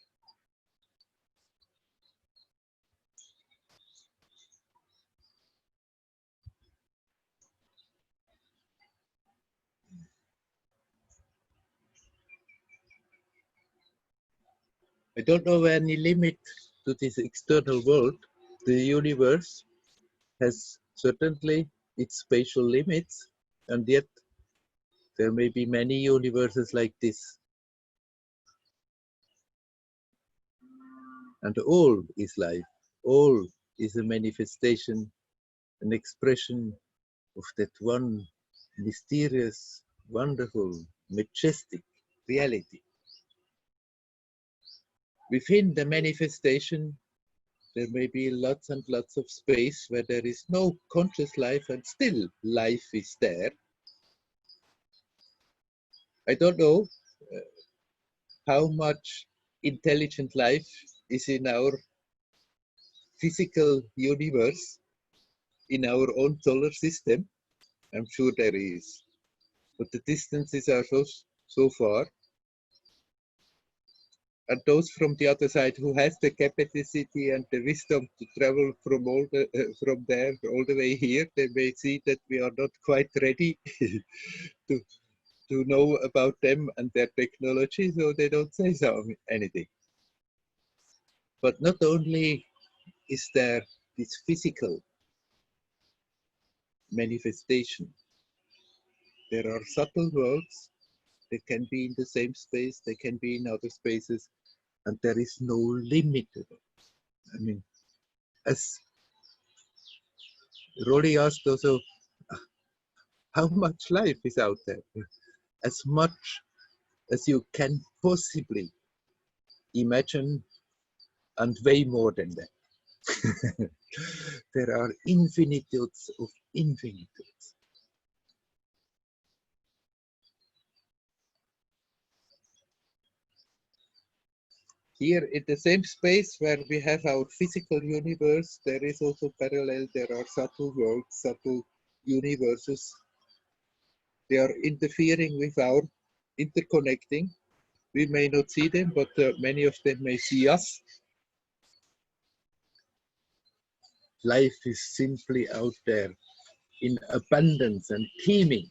I don't know any limit to this external world. The universe has certainly its spatial limits, and yet there may be many universes like this. And all is life, all is a manifestation, an expression of that one mysterious, wonderful, majestic reality. Within the manifestation, there may be lots and lots of space where there is no conscious life and still life is there. I don't know how much intelligent life is in our physical universe, in our own solar system. I'm sure there is, but the distances are so far. And those from the other side who has the capacity and the wisdom to travel from from there all the way here, they may see that we are not quite ready to know about them and their technology, so they don't say anything. But not only is there this physical manifestation, there are subtle worlds. They can be in the same space, they can be in other spaces, and there is no limit to them. I mean, as Rolly asked also, how much life is out there? As much as you can possibly imagine, and way more than that. There are infinitudes of infinitudes. Here in the same space where we have our physical universe, there is also parallel, there are subtle worlds, subtle universes. They are interfering with our interconnecting. We may not see them, but many of them may see us. Life is simply out there in abundance and teeming.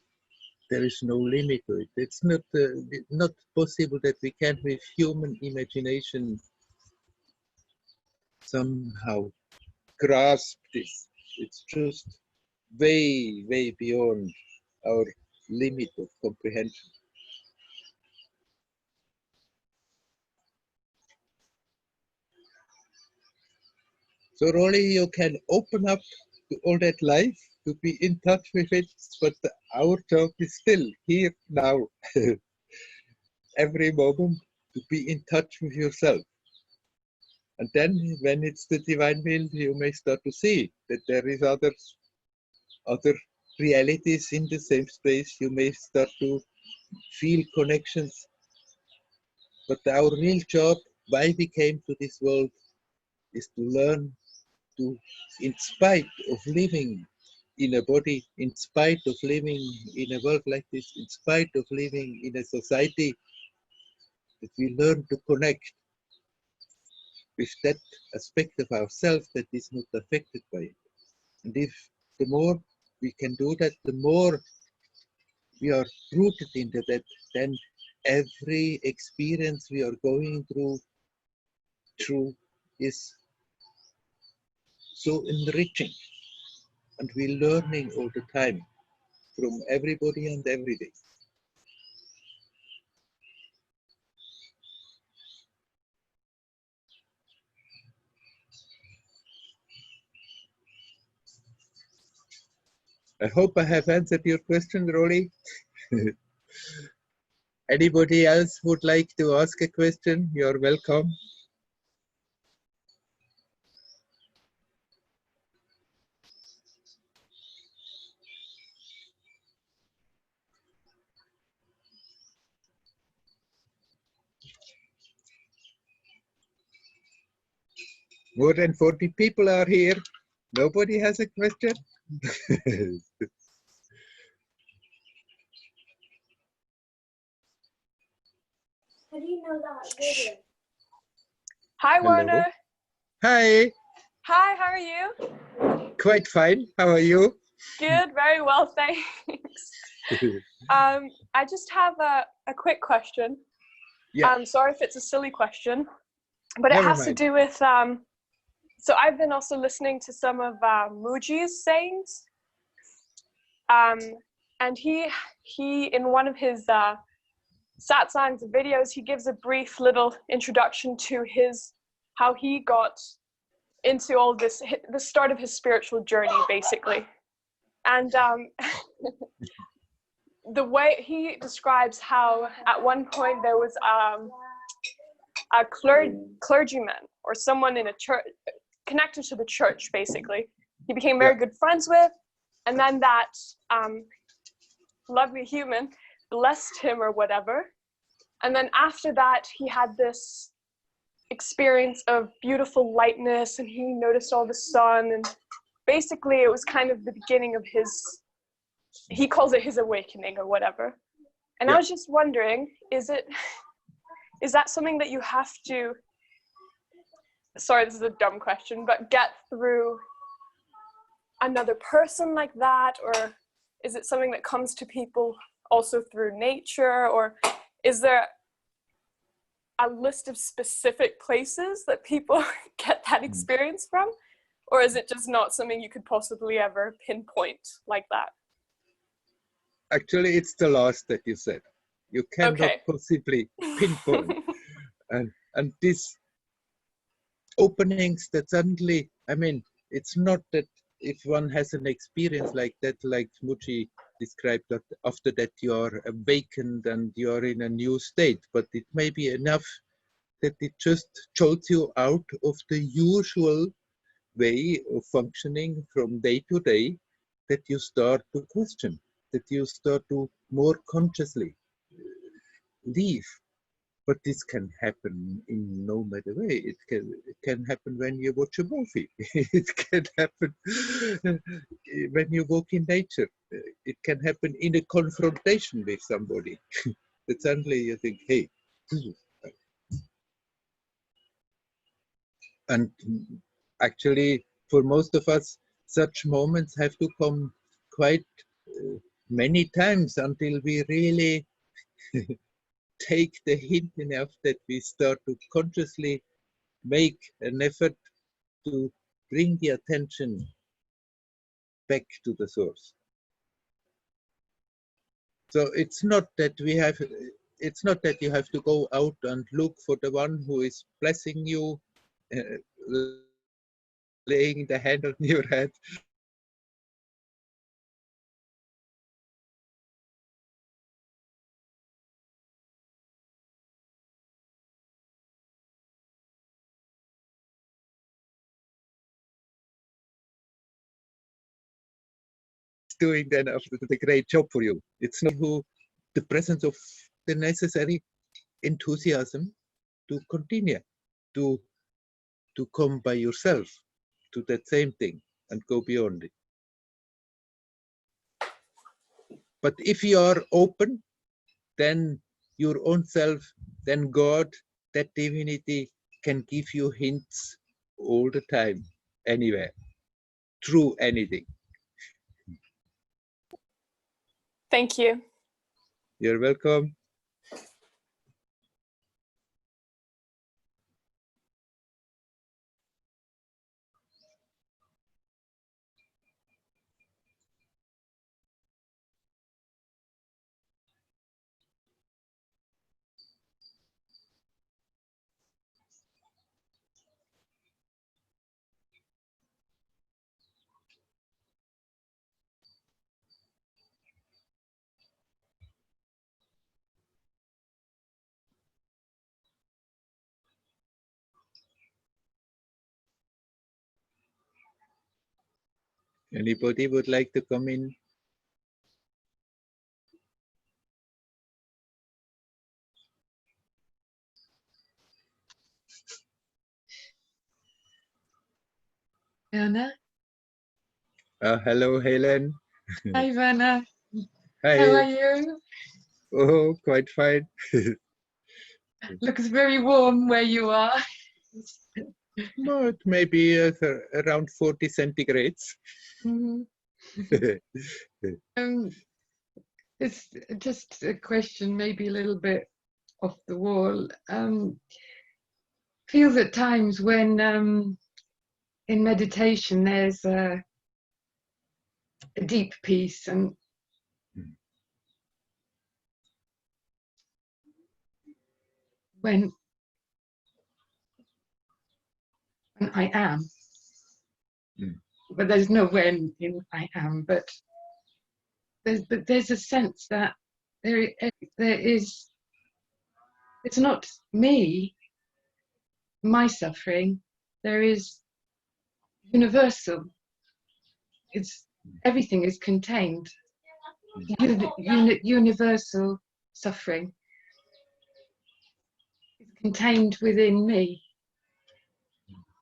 There is no limit to it. It's not possible that we can, with human imagination, somehow grasp this. It's just way, way beyond our limit of comprehension. So Rolly, you can open up to all that life, to be in touch with it, but our job is still here now, every moment, to be in touch with yourself. And then when it's the divine will, you may start to see that there is other realities in the same space. You may start to feel connections. But our real job, why we came to this world, is to learn to, in spite of living in a body, in spite of living in a world like this, in spite of living in a society, that we learn to connect with that aspect of ourselves that is not affected by it. And if the more we can do that, the more we are rooted into that, then every experience we are going through is so enriching, and we're learning all the time from everybody and every day. I hope I have answered your question, Rolly. Anybody else would like to ask a question? You're welcome. More than 40 people are here. Nobody has a question? Hi, Hello. Werner. Hi, Hi, how are you? quite fine. How are you? Good, very well, thanks. I just have a quick question. Yeah. Sorry if it's a silly question. but it Never has to mind. do with, so I've been also listening to some of Muji's sayings. And he in one of his Satsangs videos, he gives a brief little introduction to how he got into all this, the start of his spiritual journey, basically. And the way he describes how at one point there was a clergyman or someone in a church connected to the church, basically. He became very good friends with, and then that lovely human blessed him or whatever. And then after that, he had this experience of beautiful lightness, and he noticed all the sun, and basically it was kind of the beginning of he calls it his awakening or whatever. And I was just wondering, is that something that you have to, sorry, this is a dumb question, but get through another person like that, or is it something that comes to people also through nature, or is there a list of specific places that people get that experience from, or is it just not something you could possibly ever pinpoint like that? Actually, it's the last that you said. You cannot possibly pinpoint. And these openings that suddenly, I mean, it's not that if one has an experience like that, like Muji described, that after that you are awakened and you are in a new state, but it may be enough that it just jolts you out of the usual way of functioning from day to day, that you start to question, that you start to more consciously live. But this can happen in no matter way. It can happen when you watch a movie. It can happen when you walk in nature. It can happen in a confrontation with somebody. That suddenly you think, hey. And actually, for most of us, such moments have to come quite many times until we really take the hint enough that we start to consciously make an effort to bring the attention back to the source. So it's not that you have to go out and look for the one who is blessing you, laying the hand on your head. Doing then after the great job for you. It's not who the presence of the necessary enthusiasm to continue, to come by yourself to that same thing and go beyond it. But if you are open, then your own self, then God, that divinity can give you hints all the time, anywhere, through anything. Thank you. You're welcome. Anybody would like to come in? Werner. Hello, Helen. Hi, Werner. Hi. How are you? Oh, quite fine. Looks very warm where you are. No, it may be around 40 centigrades. Mm-hmm. It's just a question, maybe a little bit off the wall. feels at times when in meditation there's a deep peace, and when I am, but there's no when in I am, but there's a sense that there is, it's not me, my suffering, there is universal, it's everything is contained, universal suffering is contained within me,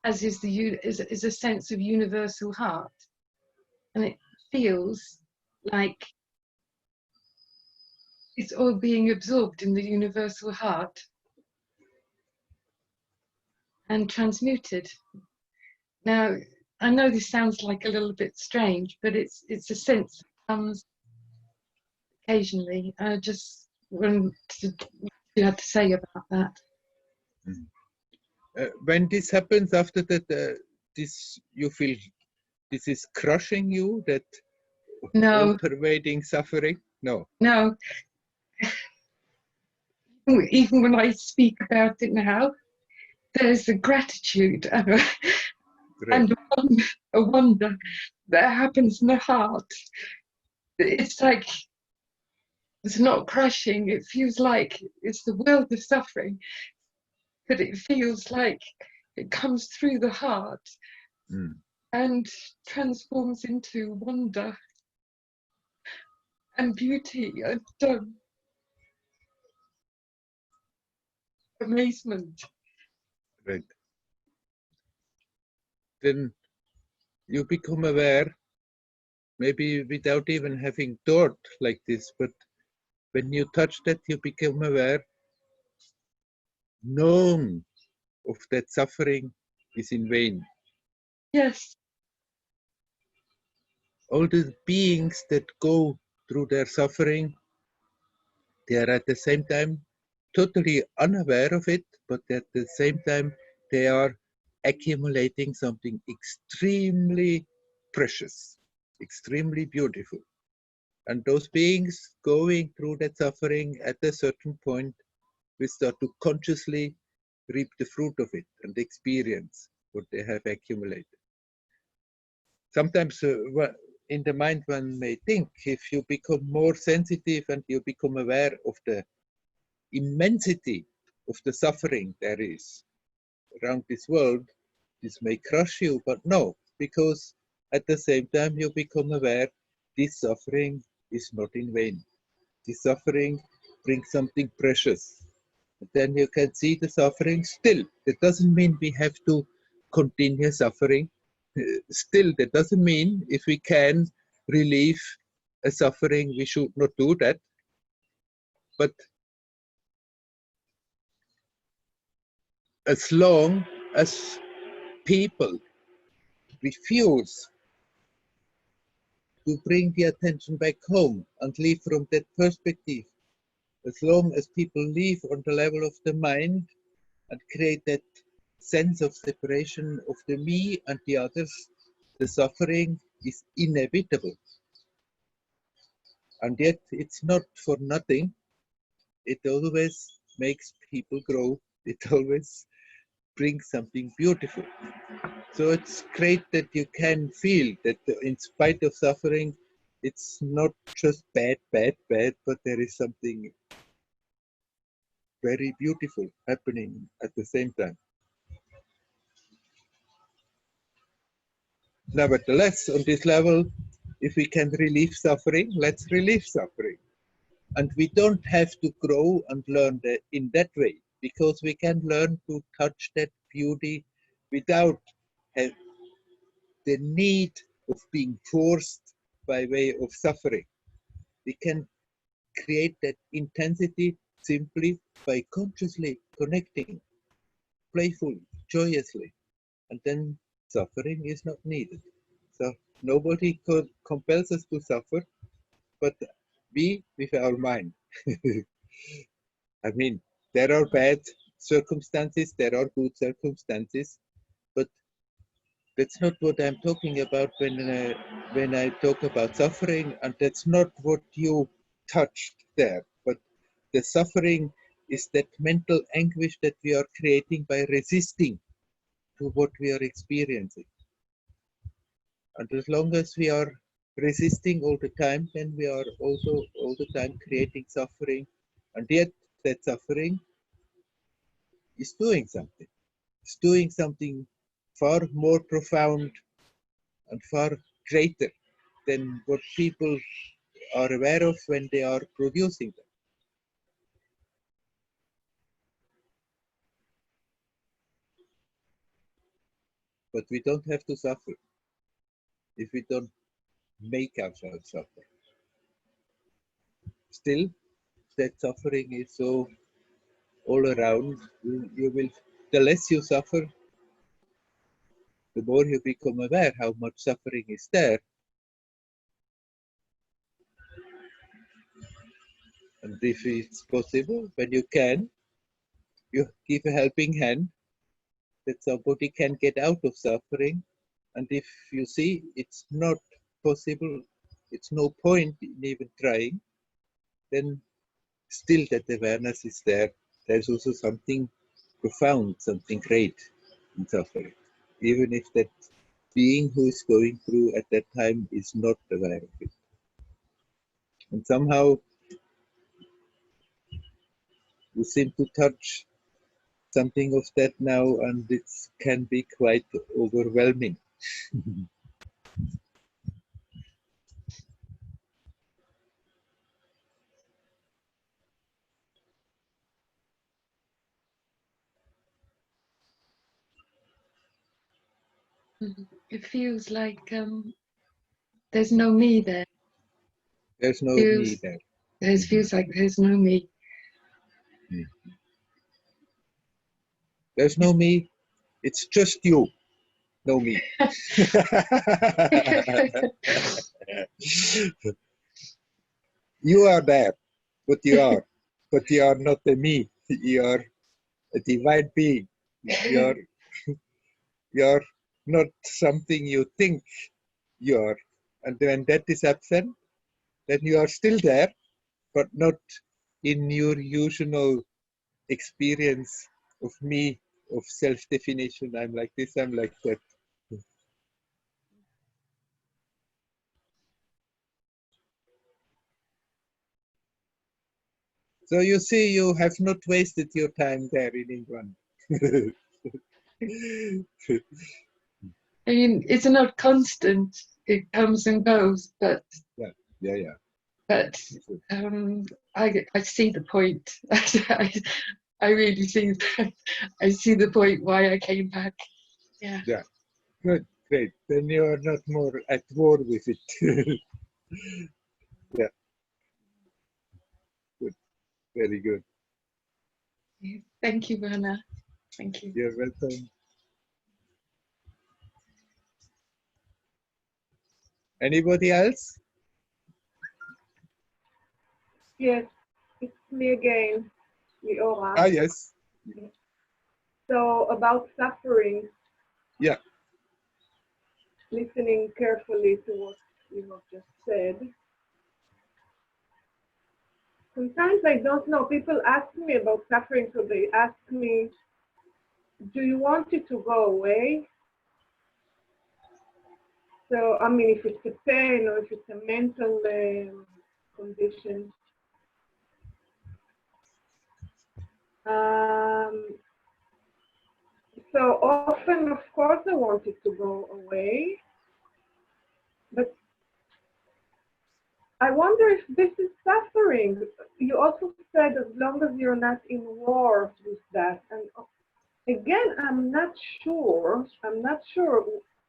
as is is a sense of universal heart, and it feels like it's all being absorbed in the universal heart and transmuted. Now, I know this sounds like a little bit strange, but it's a sense that comes occasionally. I just wanted to, you had to say about that. When this happens, after that, this you feel this is crushing you, that No, all-pervading suffering? No. no. Even when I speak about it now, there's a gratitude and Great. a wonder that happens in the heart. It's like, it's not crushing, it feels like it's the world of suffering, but it feels like it comes through the heart and transforms into wonder and beauty and amazement. Right. Then you become aware, maybe without even having thought like this, but when you touch that, you become aware, none of that suffering is in vain. Yes. All the beings that go through their suffering, they are at the same time totally unaware of it, but at the same time, they are accumulating something extremely precious, extremely beautiful. And those beings going through that suffering at a certain point will start to consciously reap the fruit of it and experience what they have accumulated. Sometimes in the mind one may think, if you become more sensitive and you become aware of the immensity of the suffering there is around this world, this may crush you, but no, because at the same time you become aware this suffering is not in vain. This suffering brings something precious. And then you can see the suffering still. That doesn't mean we have to continue suffering. Still, that doesn't mean if we can relieve a suffering, we should not do that. But as long as people refuse to bring the attention back home and live from that perspective, as long as people live on the level of the mind and create that sense of separation of the me and the others, the suffering is inevitable. And yet it's not for nothing. It always makes people grow. It always brings something beautiful. So it's great that you can feel that in spite of suffering, it's not just bad, bad, bad, but there is something very beautiful happening at the same time. Nevertheless, on this level, if we can relieve suffering, let's relieve suffering. And we don't have to grow and learn in that way, because we can learn to touch that beauty without the need of being forced by way of suffering. We can create that intensity simply by consciously connecting, playfully, joyously, and then suffering is not needed. So nobody compels us to suffer, but we with our mind. I mean, there are bad circumstances, there are good circumstances, but that's not what I'm talking about when I talk about suffering, and that's not what you touched there. But the suffering is that mental anguish that we are creating by resisting to what we are experiencing. And as long as we are resisting all the time, then we are also all the time creating suffering. And yet that suffering is doing something. It's doing something far more profound and far greater than what people are aware of when they are producing them. But we don't have to suffer if we don't make ourselves suffer. Still, that suffering is so all around. You will, the less you suffer, the more you become aware how much suffering is there. And if it's possible, when you can, you give a helping hand that somebody can get out of suffering. And if you see it's not possible, it's no point in even trying, then still that awareness is there. There's also something profound, something great in suffering, even if that being who is going through at that time is not aware of it. And somehow we seem to touch something of that now, and it can be quite overwhelming. It feels like there's no me there. There's no me there. It feels like there's no me. There's no me. It's just you. No me. You are there, but you are not a me. You are a divine being. You are not something you think you are. And when that is absent, then you are still there, but not in your usual experience of me, of self-definition. I'm like this, I'm like that. So you see, you have not wasted your time there in England. I mean, it's not constant. It comes and goes, but yeah. But I see the point. I really see. I see the point why I came back. Yeah. Yeah. Good. Great. Then you are not more at war with it. Yeah. Good. Very good. Thank you, Werner. Thank you. You're welcome. Anybody else? Yes, it's me again, Leora. Ah, yes. So about suffering. Yeah. Listening carefully to what you have just said. Sometimes I don't know. People ask me about suffering, so they ask me, do you want it to go away? So, I mean, if it's a pain or if it's a mental condition. So often, of course, I want it to go away. But I wonder if this is suffering. You also said as long as you're not in war with that. And again, I'm not sure. I'm not sure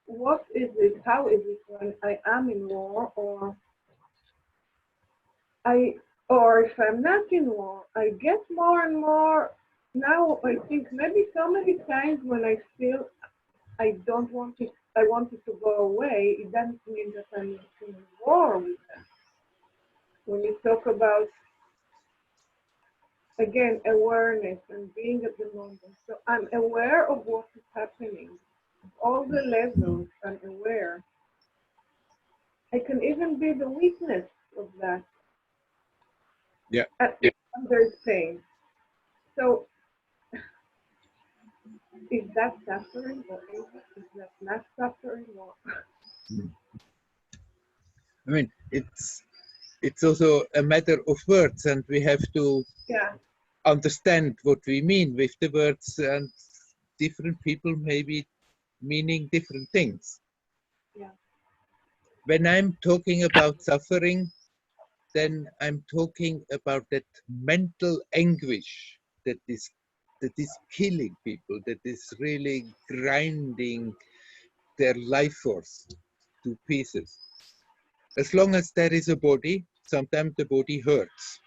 what is it, how is it when I am in war, or if I'm not in war. I get more and more now. I think maybe so many times when I feel I don't want it, I want it to go away. It doesn't mean that I'm in war with that. When you talk about again, awareness and being at the moment. So I'm aware of what is happening. All the levels, I'm aware. I can even be the witness of that. Yeah. And there's pain. So is that suffering, or is that not suffering? Or I mean, it's also a matter of words, and we have to yeah, understand what we mean with the words, and different people may be meaning different things. yeah, When I'm talking about suffering, then I'm talking about that mental anguish that is killing people, that is really grinding their life force to pieces. As long as there is a body, sometimes the body hurts.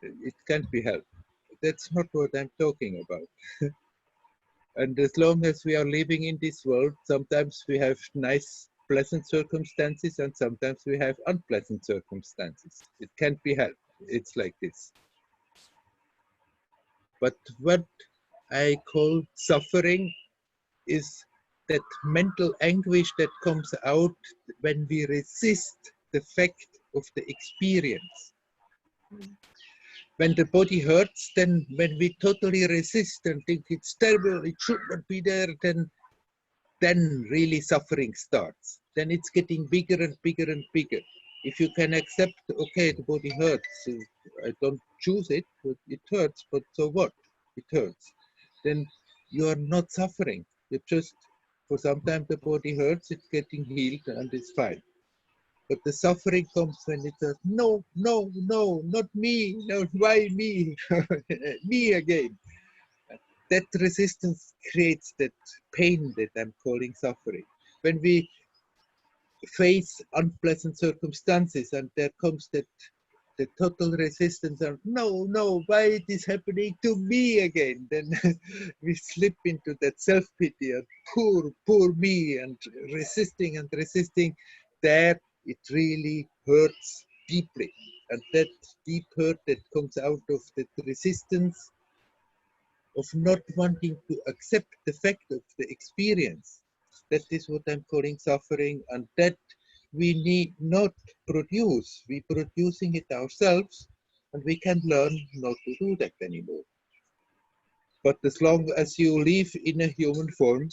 It can't be helped. That's not what I'm talking about. And as long as we are living in this world, sometimes we have nice, pleasant circumstances, and sometimes we have unpleasant circumstances. It can't be helped. It's like this. But what I call suffering is that mental anguish that comes out when we resist the fact of the experience. When the body hurts, then when we totally resist and think it's terrible, it should not be there, then really suffering starts. Then it's getting bigger and bigger and bigger. If you can accept, okay, the body hurts, I don't choose it, but it hurts, but so what? It hurts. Then you are not suffering. You're just, for some time the body hurts, it's getting healed and it's fine. But the suffering comes when it says, no, no, no, not me, no, why me? Me again. That resistance creates that pain that I'm calling suffering. When we face unpleasant circumstances and there comes that the total resistance of no, no, why it is happening to me again, then we slip into that self-pity and poor me, and resisting and resisting. There it really hurts deeply, and that deep hurt that comes out of that resistance of not wanting to accept the fact of the experience. That is what I'm calling suffering, and that we need not produce. We're producing it ourselves, and we can learn not to do that anymore. But as long as you live in a human form,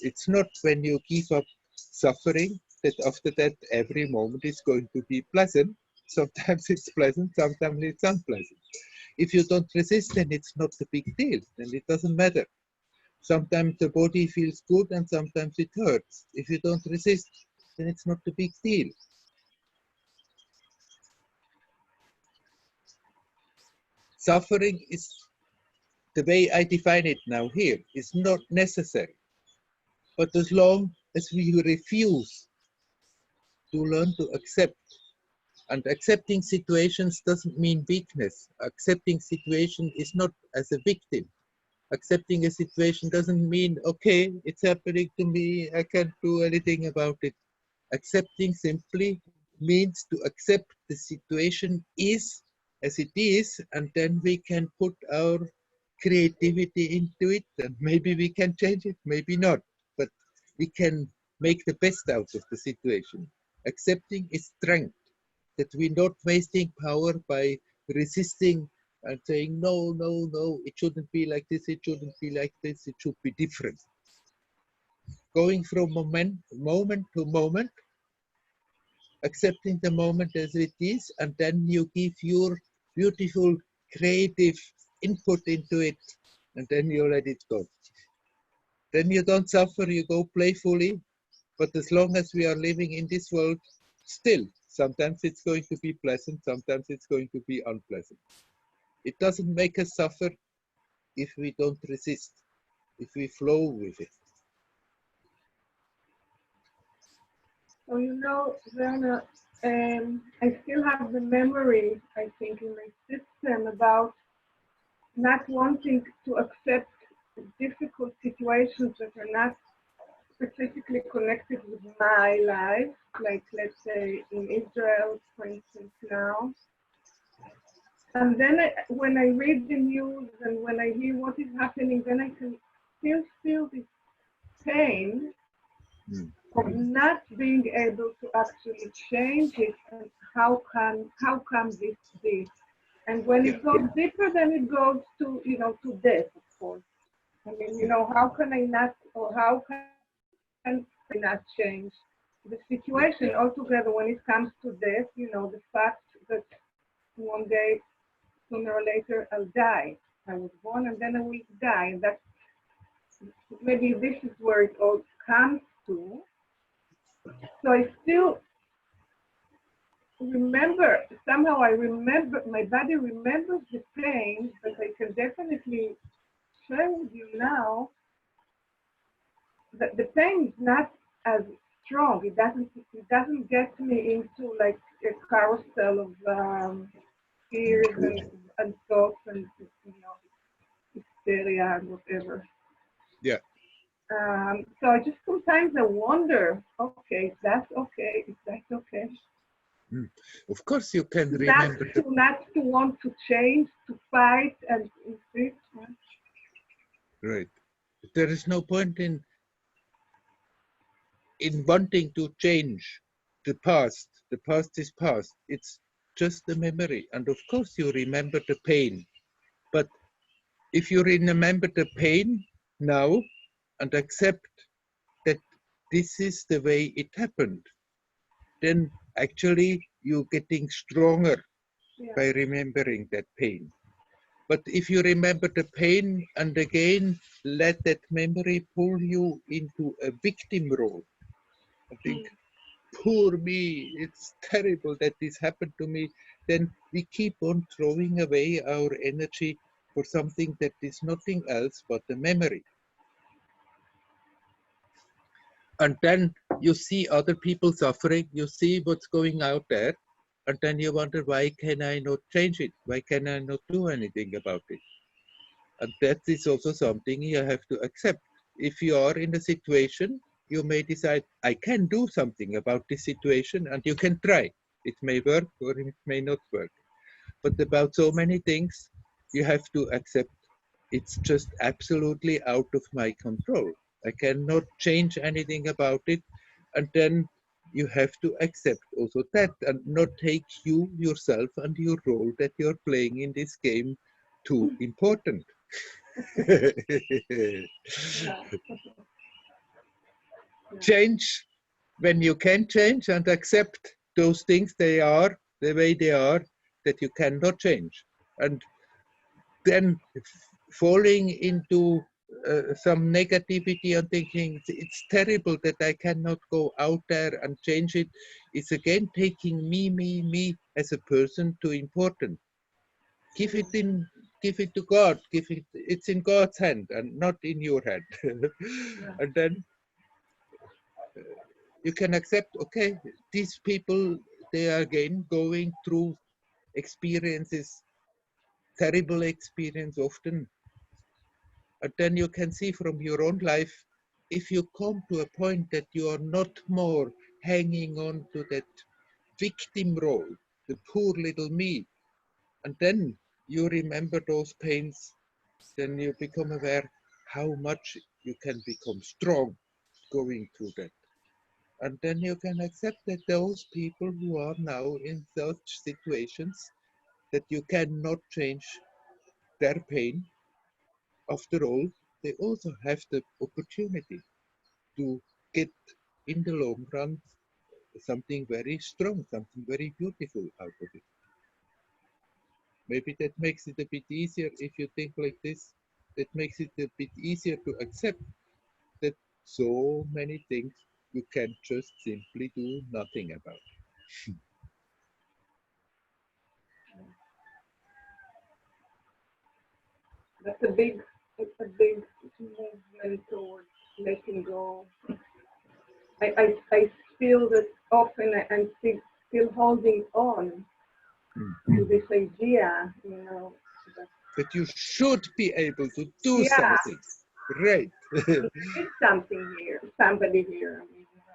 it's not when you give up suffering that after that every moment is going to be pleasant. Sometimes it's pleasant, sometimes it's unpleasant. If you don't resist, then it's not a big deal, then it doesn't matter. Sometimes the body feels good and sometimes it hurts. If you don't resist, then it's not a big deal. Suffering is, the way I define it now here, is not necessary. But as long as we refuse to learn to accept, and accepting situations doesn't mean weakness. Accepting situation is not as a victim. Accepting a situation doesn't mean, okay, it's happening to me, I can't do anything about it. Accepting simply means to accept the situation is as it is, and then we can put our creativity into it, and maybe we can change it, maybe not, but we can make the best out of the situation. Accepting is strength, that we're not wasting power by resisting and saying, no, no, no, it shouldn't be like this, it shouldn't be like this, it should be different. Going from moment to moment, accepting the moment as it is, and then you give your beautiful creative input into it, and then you let it go. Then you don't suffer, you go playfully, but as long as we are living in this world, still, sometimes it's going to be pleasant, sometimes it's going to be unpleasant. It doesn't make us suffer if we don't resist, if we flow with it. so you know, Werner, I still have the memory, I think, in my system about not wanting to accept difficult situations that are not specifically connected with my life, like let's say in Israel, for instance, now. And then when I read the news and when I hear what is happening, then I can still feel this pain of not being able to actually change it. And how come this? And when it goes deeper, then it goes to, to death, of course. I mean, how can I not, or how can I not change the situation altogether when it comes to death? The fact that one day, sooner or later, I'll die. I was born and then I will die. And that's maybe this is where it all comes to. So I still remember, somehow I remember, my body remembers the pain, but I can definitely share with you now that the pain is not as strong. It doesn't get me into like a carousel of fears and thoughts and hysteria and whatever. Yeah. So I just sometimes I wonder, okay, is that okay? Is that okay? Of course, you can remember. Not to want to change, to fight, and insist. Right. There is no point in wanting to change the past. The past is past. It's just a memory. And of course, you remember the pain. But if you remember the pain now and accept that this is the way it happened, then actually you're getting stronger by remembering that pain. But if you remember the pain and again let that memory pull you into a victim role, I think, poor me, it's terrible that this happened to me, then we keep on throwing away our energy for something that is nothing else but a memory. And then you see other people suffering, you see what's going out there, and then you wonder, why can I not change it? Why can I not do anything about it? And that is also something you have to accept. If you are in a situation, you may decide, I can do something about this situation, and you can try. It may work or it may not work. But about so many things, you have to accept it's just absolutely out of my control. I cannot change anything about it. And then you have to accept also that and not take you, yourself, and your role that you're playing in this game too important. Change when you can change and accept those things they are the way they are, that you cannot change. And then falling into some negativity and thinking it's terrible that I cannot go out there and change it, is again taking me as a person too important. Give it to God. It's in God's hand and not in your hand. And then you can accept, okay, these people, they are again going through experiences, terrible experience often. And then you can see from your own life, if you come to a point that you are not more hanging on to that victim role, the poor little me, and then you remember those pains, then you become aware how much you can become strong going through that. And then you can accept that those people who are now in such situations, that you cannot change their pain, after all, they also have the opportunity to get, in the long run, something very strong, something very beautiful out of it. Maybe that makes it a bit easier if you think like this. That makes it a bit easier to accept that so many things you can just simply do nothing about. That's a big movement towards letting go. I feel that often I'm still holding on to this idea, that you should be able to do yeah, something. Right. there is something here, somebody here.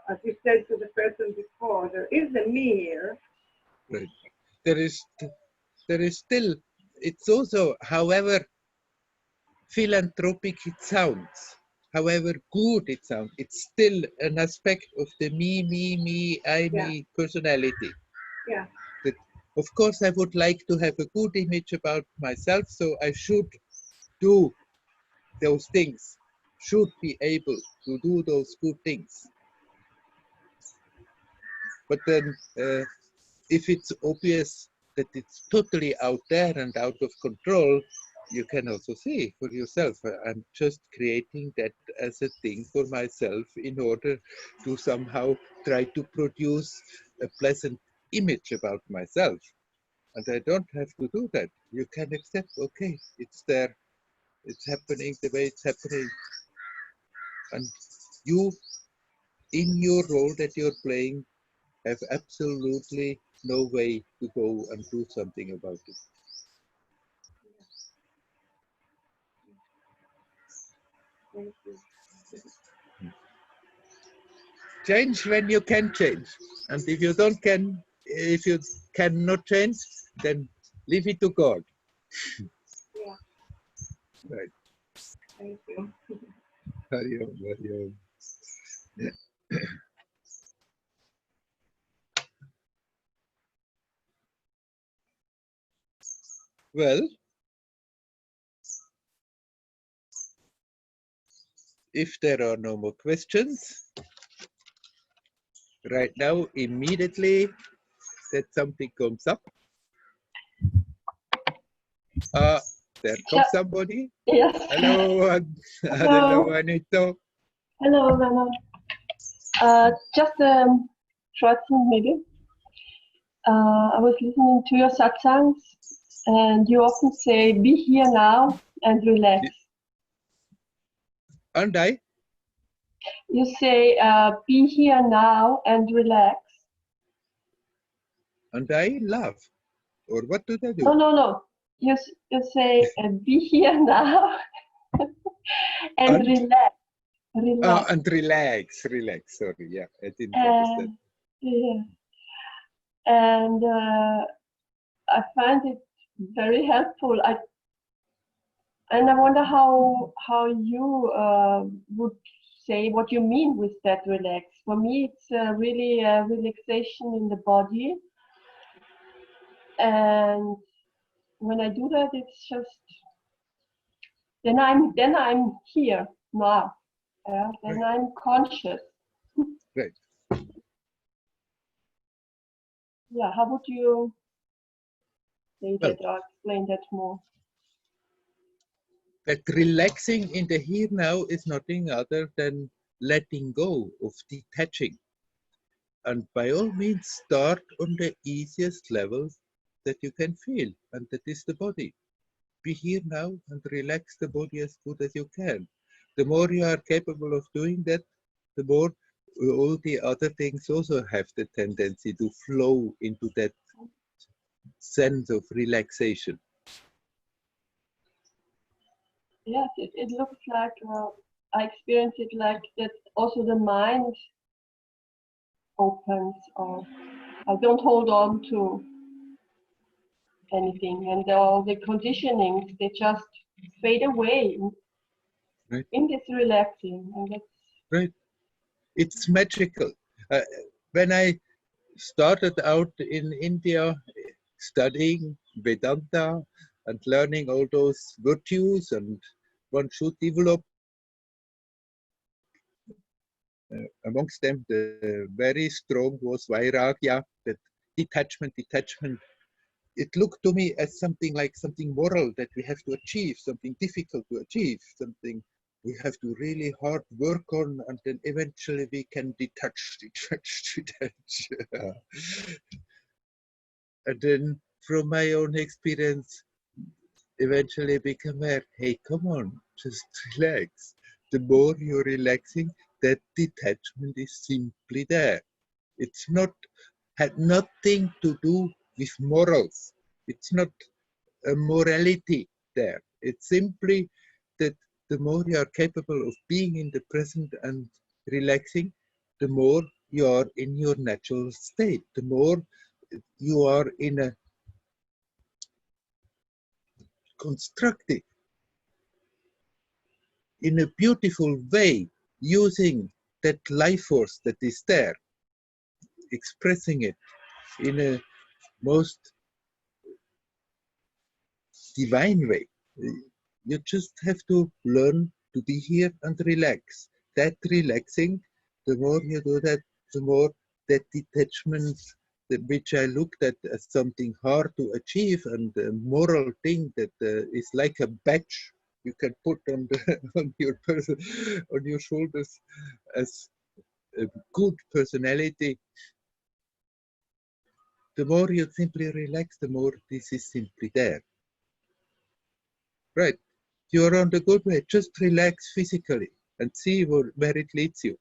As you said to the person before, there is a me here. Right. There is still it's also, however philanthropic it sounds, however good it sounds, it's still an aspect of the me, I, me personality. Yeah. That, of course, I would like to have a good image about myself, so I should do those things, should be able to do those good things. But then, if it's obvious that it's totally out there and out of control, you can also see for yourself, I'm just creating that as a thing for myself in order to somehow try to produce a pleasant image about myself. And I don't have to do that. You can accept, okay, it's there, it's happening the way it's happening. And you, in your role that you're playing, have absolutely no way to go and do something about it. Thank you. Change when you can change, and if you cannot change, then leave it to God. Yeah. Right. Thank you. Hari Om, Hari Om. Well, if there are no more questions, right now, immediately, that something comes up. There comes somebody. Yes. Hello, hello, Anito. Hello, Werner. Just a short thing, maybe. I was listening to your satsangs, and you often say, "Be here now and relax." And I? You say, "Be here now and relax." And I laugh. Or what do they do? No. You say, "Be here now and relax." Relax. And relax. Sorry, yeah, I didn't understand. Yeah. And I find it very helpful. And I wonder how you would say what you mean with that relax. For me, it's really a relaxation in the body. And when I do that, it's just then I'm here now. Yeah, then Right. I'm conscious. Right. Yeah, how would you say Well, that or explain that more? that relaxing in the here now is nothing other than letting go of detaching. And by all means, start on the easiest level that you can feel, and that is the body. Be here now and relax the body as good as you can. The more you are capable of doing that, the more all the other things also have the tendency to flow into that sense of relaxation. Yes, it looks like I experience it like that. Also, the mind opens, or I don't hold on to anything, and all the conditionings, they just fade away Right. in this relaxing, and that's Right. It's magical. When I started out in India studying Vedanta and learning all those virtues, and one should develop amongst them the very strong was Vairagya, that detachment. It looked to me as something like something moral that we have to achieve, something difficult to achieve, something we have to really hard work on, and then eventually we can detach. And then from my own experience, eventually become aware, hey, come on, just relax. The more you're relaxing, that detachment is simply there. It's not, had nothing to do with morals. It's not a morality there. It's simply that the more you are capable of being in the present and relaxing, the more you are in your natural state, the more you are in a constructive in a beautiful way, using that life force that is there, expressing it in a most divine way. You just have to learn to be here and relax. That relaxing, the more you do that, the more that detachment, which I looked at as something hard to achieve and a moral thing that is like a badge you can put on the, on your person, on your shoulders as a good personality. The more you simply relax, the more this is simply there. Right. You're on the good way. Just relax physically and see where it leads you.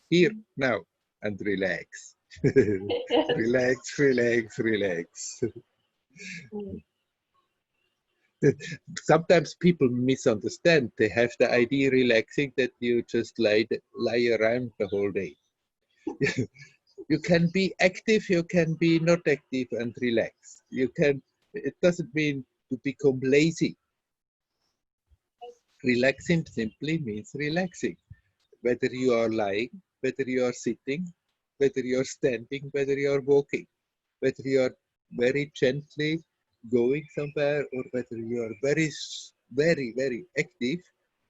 Here, now, and relax. Relax, relax, relax. Sometimes people misunderstand. They have the idea relaxing that you just lie around the whole day. You can be active, you can be not active and relax. You can. It doesn't mean to become lazy. Relaxing simply means relaxing. Whether you are lying, whether you are sitting, whether you are standing, whether you are walking, whether you are very gently going somewhere, or whether you are very, very active.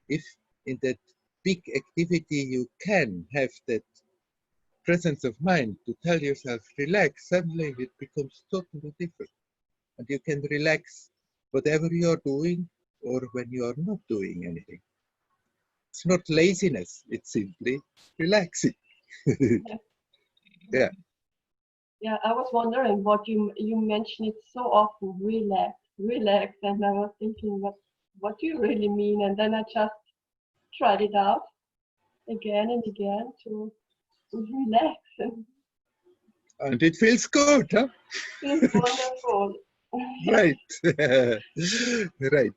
If in that big activity you can have that presence of mind to tell yourself, relax, suddenly it becomes totally different. And you can relax whatever you are doing or when you are not doing anything. It's not laziness, it's simply relaxing. Yeah. Yeah, I was wondering what you mention it so often, relax, relax, and I was thinking what do you really mean? And then I just tried it out again and again to relax, and And it feels good, huh? it's wonderful. Right. Right.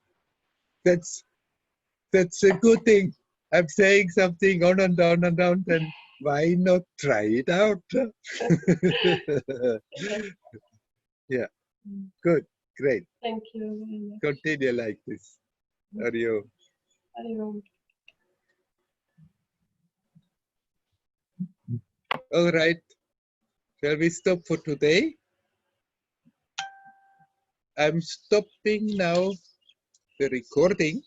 That's a good thing. I'm saying something on and on and on, then why not try it out? Yeah. Good. Great. Thank you very much. Continue like this. Ariyo. Ariom. All right. Shall we stop for today? I'm stopping now the recording.